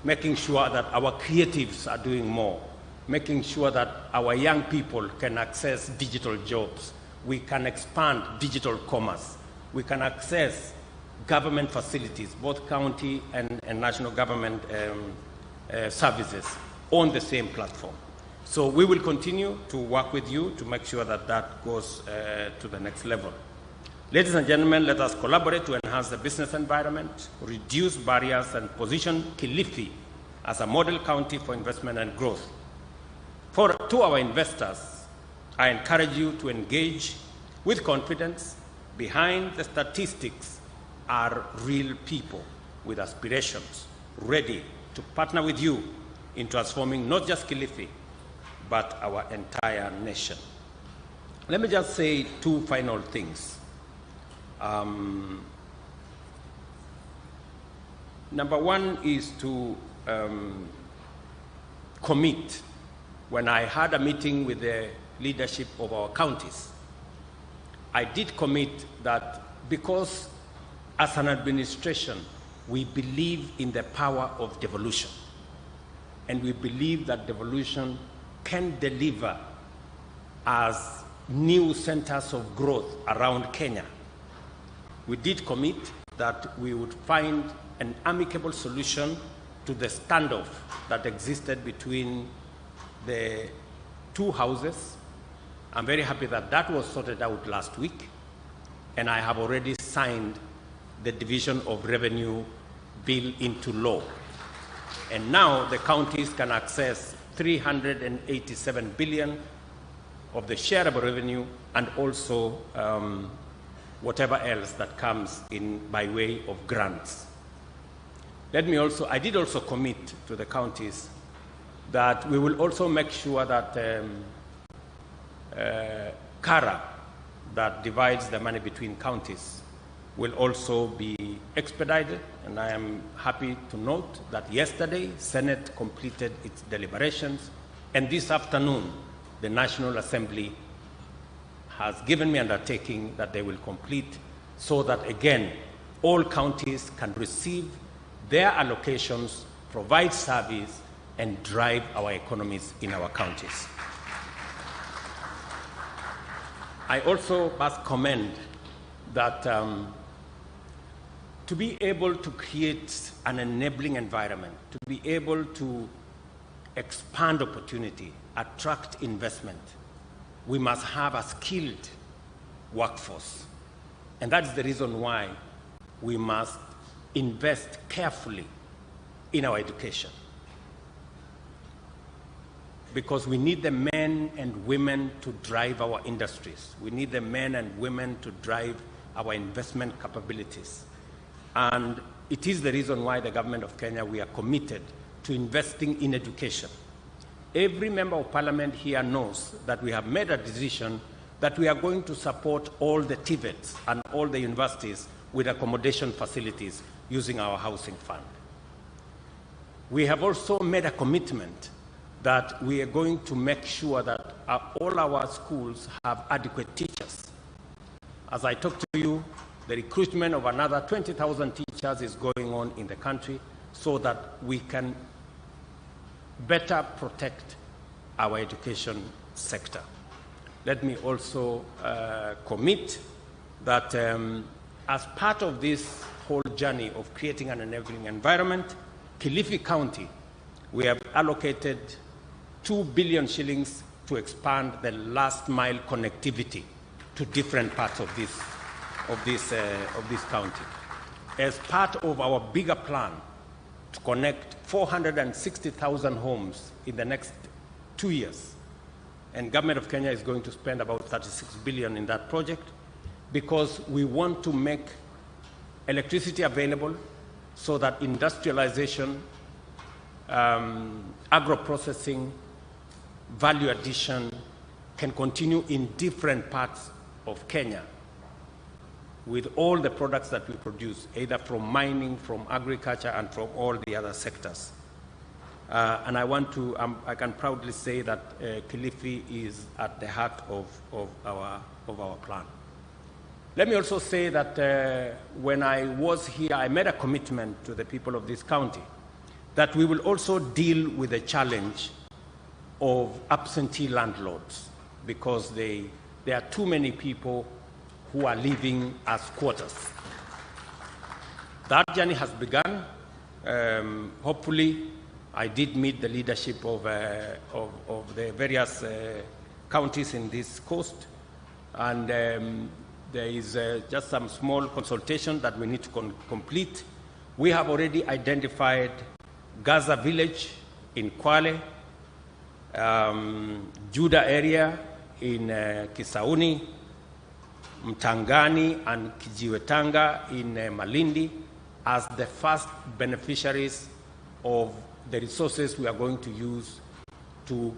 making sure that our creatives are doing more, making sure that our young people can access digital jobs we can expand digital commerce. We can access government facilities, both county and national government services on the same platform. So we will continue to work with you to make sure that that goes to the next level. Ladies and gentlemen, let us collaborate to enhance the business environment, reduce barriers, and position Kilifi as a model county for investment and growth. To our investors, I encourage you to engage with confidence. Behind the statistics are real people with aspirations, ready to partner with you in transforming not just Kilifi, but our entire nation. Let me just say two final things. Number one is to commit. When I had a meeting with the leadership of our counties, I did commit that because as an administration, we believe in the power of devolution. And we believe that devolution can deliver as new centers of growth around Kenya. We did commit that we would find an amicable solution to the standoff that existed between the two houses. I'm very happy that that was sorted out last week, and I have already signed the Division of Revenue bill into law. And now the counties can access 387 billion of the shareable revenue, and also whatever else that comes in by way of grants. I did also commit to the counties that we will also make sure that CARA, that divides the money between counties, will also be expedited. And I am happy to note that yesterday, Senate completed its deliberations, and this afternoon, the National Assembly has given me undertaking that they will complete, so that again, all counties can receive their allocations, provide service, and drive our economies in our counties. I also must commend that to be able to create an enabling environment, to be able to expand opportunity, attract investment, we must have a skilled workforce. And that's the reason why we must invest carefully in our education. Because we need the men and women to drive our industries. We need the men and women to drive our investment capabilities. And it is the reason why the government of Kenya, we are committed to investing in education. Every member of parliament here knows that we have made a decision that we are going to support all the TVETs and all the universities with accommodation facilities using our housing fund. We have also made a commitment that we are going to make sure that all our schools have adequate teachers. As I talk to you, the recruitment of another 20,000 teachers is going on in the country so that we can better protect our education sector. Let me also commit that as part of this whole journey of creating an enabling environment, Kilifi County, we have allocated 2 billion shillings to expand the last mile connectivity to different parts of this county. As part of our bigger plan to connect 460,000 homes in the next 2 years, and government of Kenya is going to spend about 36 billion in that project, because we want to make electricity available so that industrialization, agro-processing, value addition can continue in different parts of Kenya with all the products that we produce, either from mining, from agriculture, and from all the other sectors. And I can proudly say that Kilifi is at the heart of our plan. Let me also say that when I was here, I made a commitment to the people of this county that we will also deal with the challenge of absentee landlords, because they there are too many people who are living as squatters. That journey has begun. Hopefully, I did meet the leadership of the various counties in this coast, and there is just some small consultation that we need to complete. We have already identified Gaza village in Kwale, Juda area in Kisauni, Mtangani and Kijiwetanga in Malindi as the first beneficiaries of the resources we are going to use to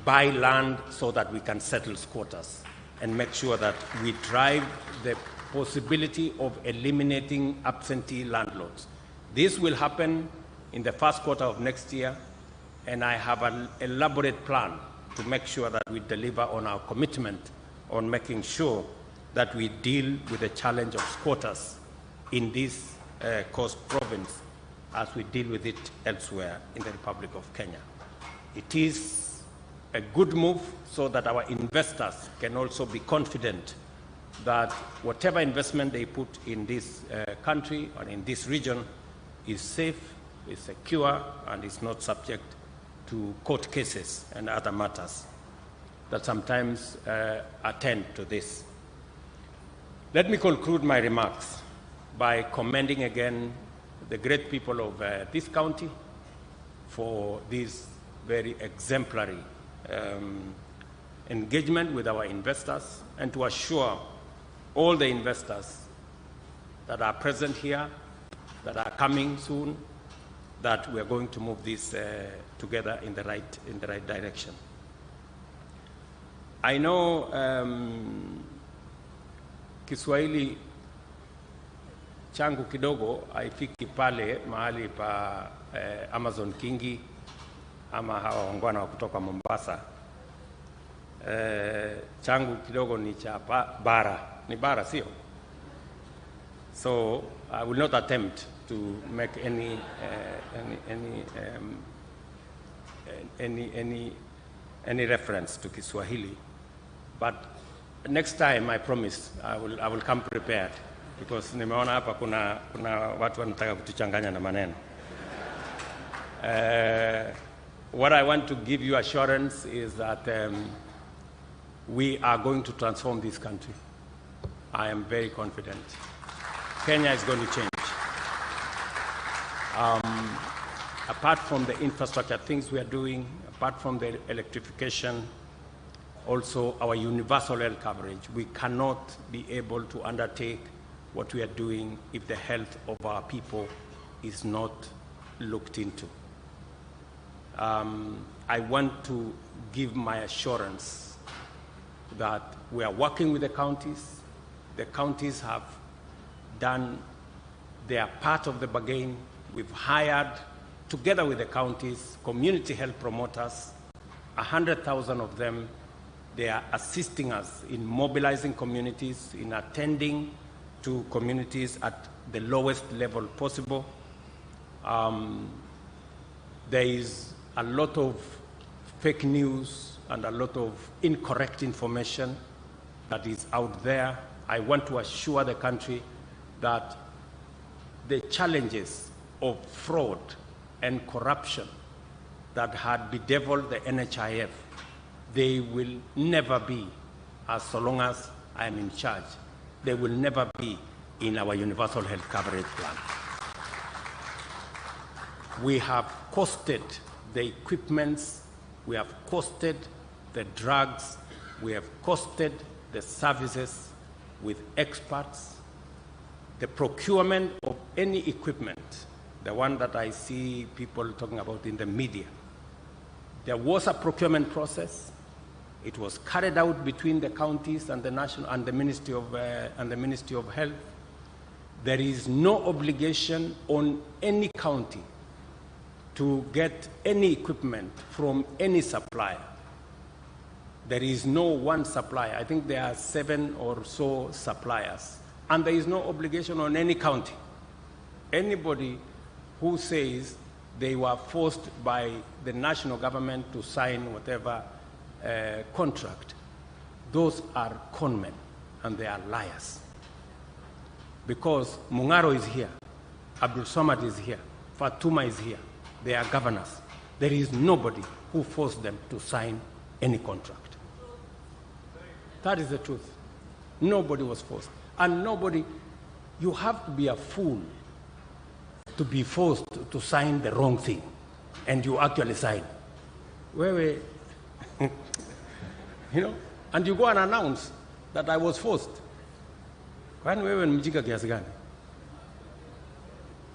buy land so that we can settle squatters and make sure that we drive the possibility of eliminating absentee landlords. This will happen in the first quarter of next year, and I have an elaborate plan to make sure that we deliver on our commitment on making sure that we deal with the challenge of squatters in this coast province as we deal with it elsewhere in the Republic of Kenya. It is a good move so that our investors can also be confident that whatever investment they put in this country or in this region is safe, is secure, and is not subject to court cases and other matters that sometimes attend to this. Let me conclude my remarks by commending again the great people of this county for this very exemplary engagement with our investors, and to assure all the investors that are present here, that are coming soon, that we are going to move this together in the right direction. I know Kiswahili changu kidogo haifiki pale mahali pa Amazon Kingi ama hawa wangwana wa kutoka Mombasa. Changu kidogo ni cha bara, ni bara sio? So I will not attempt to make any reference to Kiswahili, but next time I promise I will come prepared, because nimeona hapa kuna watu wanataka kutuchanganya na maneno. What I want to give you assurance is that we are going to transform this country. I am very confident. Kenya is going to change. Apart from the infrastructure things we are doing, apart from the electrification, also our universal health coverage. We cannot be able to undertake what we are doing if the health of our people is not looked into. I want to give my assurance that we are working with the counties. The counties have done their part of the bargain. We've hired, together with the counties, community health promoters, 100,000 of them. They are assisting us in mobilizing communities, in attending to communities at the lowest level possible. There is a lot of fake news and a lot of incorrect information that is out there. I want to assure the country that the challenges of fraud and corruption that had bedeviled the NHIF, they will never be, as so long as I am in charge, they will never be in our universal health coverage plan. We have costed the equipments, we have costed the drugs, we have costed the services with experts. The procurement of any equipment, the one that I see people talking about in the media, there was a procurement process. It was carried out between the counties and the national and the Ministry of Health. There is no obligation on any county to get any equipment from any supplier. There is no one supplier. I think there are 7 or so suppliers. And there is no obligation on any county. Anybody who says they were forced by the national government to sign whatever contract, those are conmen and they are liars. Because Mungaro is here, Abdul Samad is here, Fatuma is here. They are governors. There is nobody who forced them to sign any contract. That is the truth. Nobody was forced. And nobody, you have to be a fool to be forced to sign the wrong thing. And you actually sign. You know, and you go and announce that I was forced.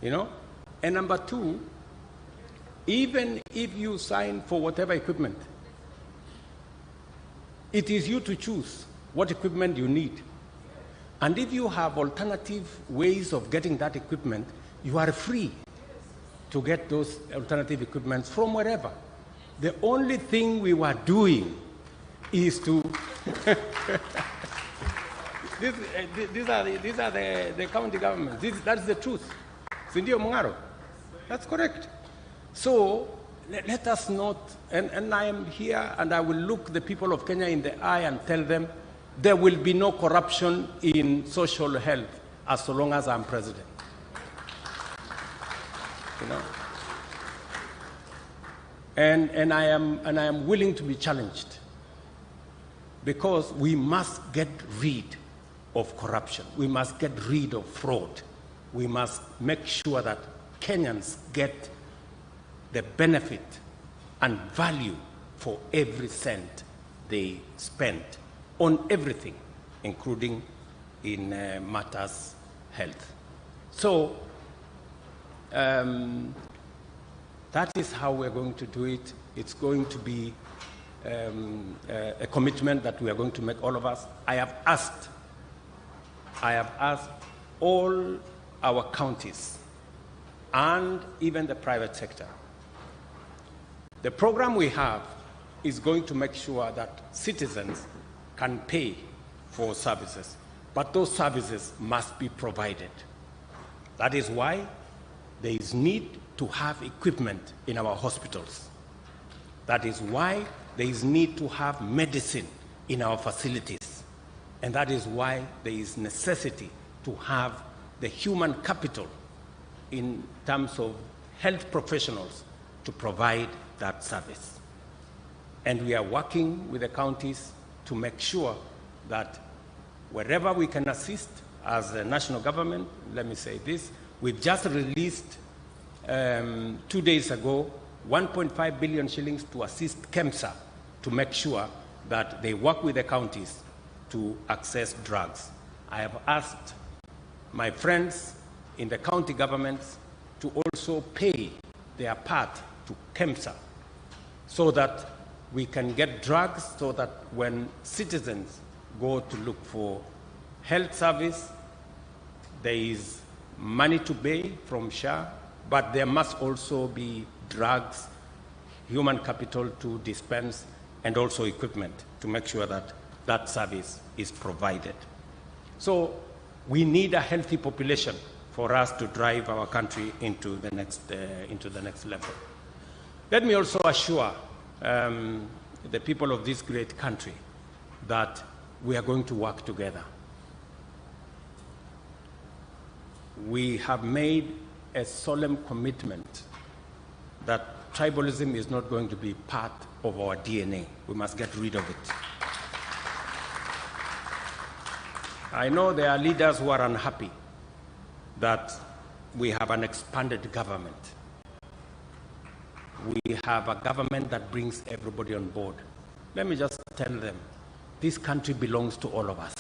You know? And number two, even if you sign for whatever equipment, it is you to choose what equipment you need. And if you have alternative ways of getting that equipment, you are free to get those alternative equipments from wherever. The only thing we were doing is to these are the county governments. That's the truth. Sindio Mungaro. That's correct. So let us not, and I am here and I will look the people of Kenya in the eye and tell them there will be no corruption in social health as long as I'm president. You know? And I am willing to be challenged, because we must get rid of corruption. We must get rid of fraud. We must make sure that Kenyans get the benefit and value for every cent they spend on everything, including in matters health. So that is how we're going to do it. It's going to be a commitment that we are going to make, all of us. I have asked all our counties and even the private sector. The program we have is going to make sure that citizens can pay for services, but those services must be provided. That is why there is need to have equipment in our hospitals. That is why there is need to have medicine in our facilities. And that is why there is necessity to have the human capital in terms of health professionals to provide that service. And we are working with the counties to make sure that wherever we can assist as a national government, let me say this, we've just released 2 days ago 1.5 billion shillings to assist KEMSA to make sure that they work with the counties to access drugs. I have asked my friends in the county governments to also pay their part to KEMSA so that we can get drugs, so that when citizens go to look for health service, there is money to pay from SHA, but there must also be drugs, human capital to dispense, and also equipment to make sure that that service is provided. So we need a healthy population for us to drive our country into the next level. Let me also assure the people of this great country that we are going to work together. We have made a solemn commitment that tribalism is not going to be part of our DNA. We must get rid of it. I know there are leaders who are unhappy that we have an expanded government. We have a government that brings everybody on board. Let me just tell them, this country belongs to all of us.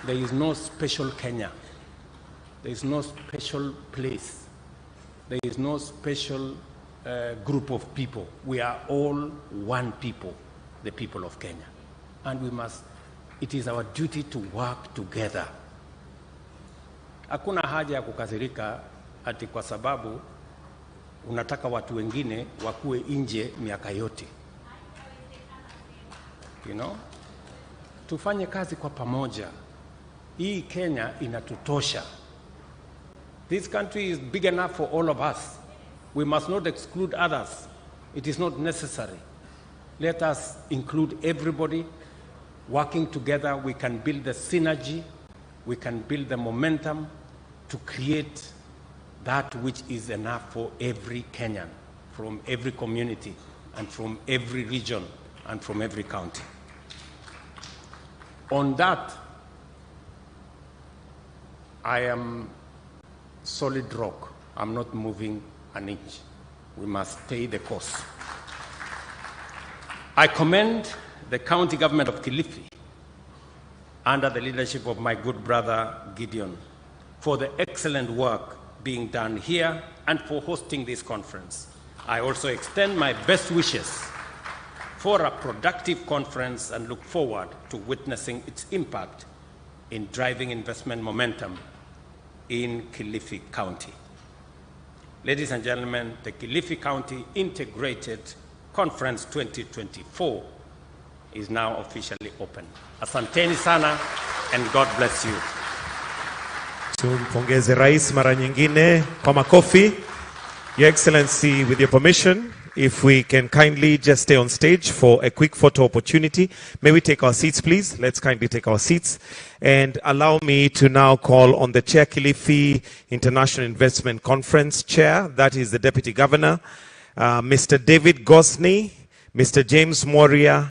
There is no special Kenya. There is no special place. There is no special group of people. We are all one people, the people of Kenya. And we must, it is our duty to work together. Hakuna haja ya kukasirika ati kwa sababu unataka watu wengine wakue nje miaka yote. You know? Tufanye kazi kwa pamoja. Hii Kenya inatutosha. This country is big enough for all of us. We must not exclude others. It is not necessary. Let us include everybody. Working together, we can build the synergy, we can build the momentum to create that which is enough for every Kenyan, from every community, and from every region, and from every county. On that, I am solid rock. I'm not moving an inch. We must stay the course. I commend the county government of Kilifi, under the leadership of my good brother Gideon, for the excellent work being done here and for hosting this conference. I also extend my best wishes for a productive conference and look forward to witnessing its impact in driving investment momentum in Kilifi County. Ladies and gentlemen, the Kilifi County Integrated Conference 2024 is now officially open. Asanteni sana and God bless you. Tumpongeze Rais mara nyingine kwa makofi. Your Excellency, with your permission, if we can kindly just stay on stage for a quick photo opportunity. May we take our seats, please? Let's kindly take our seats. And allow me to now call on the Chair Kilifi International Investment Conference Chair, that is the Deputy Governor, Mr. David Gosney, Mr. James Moria,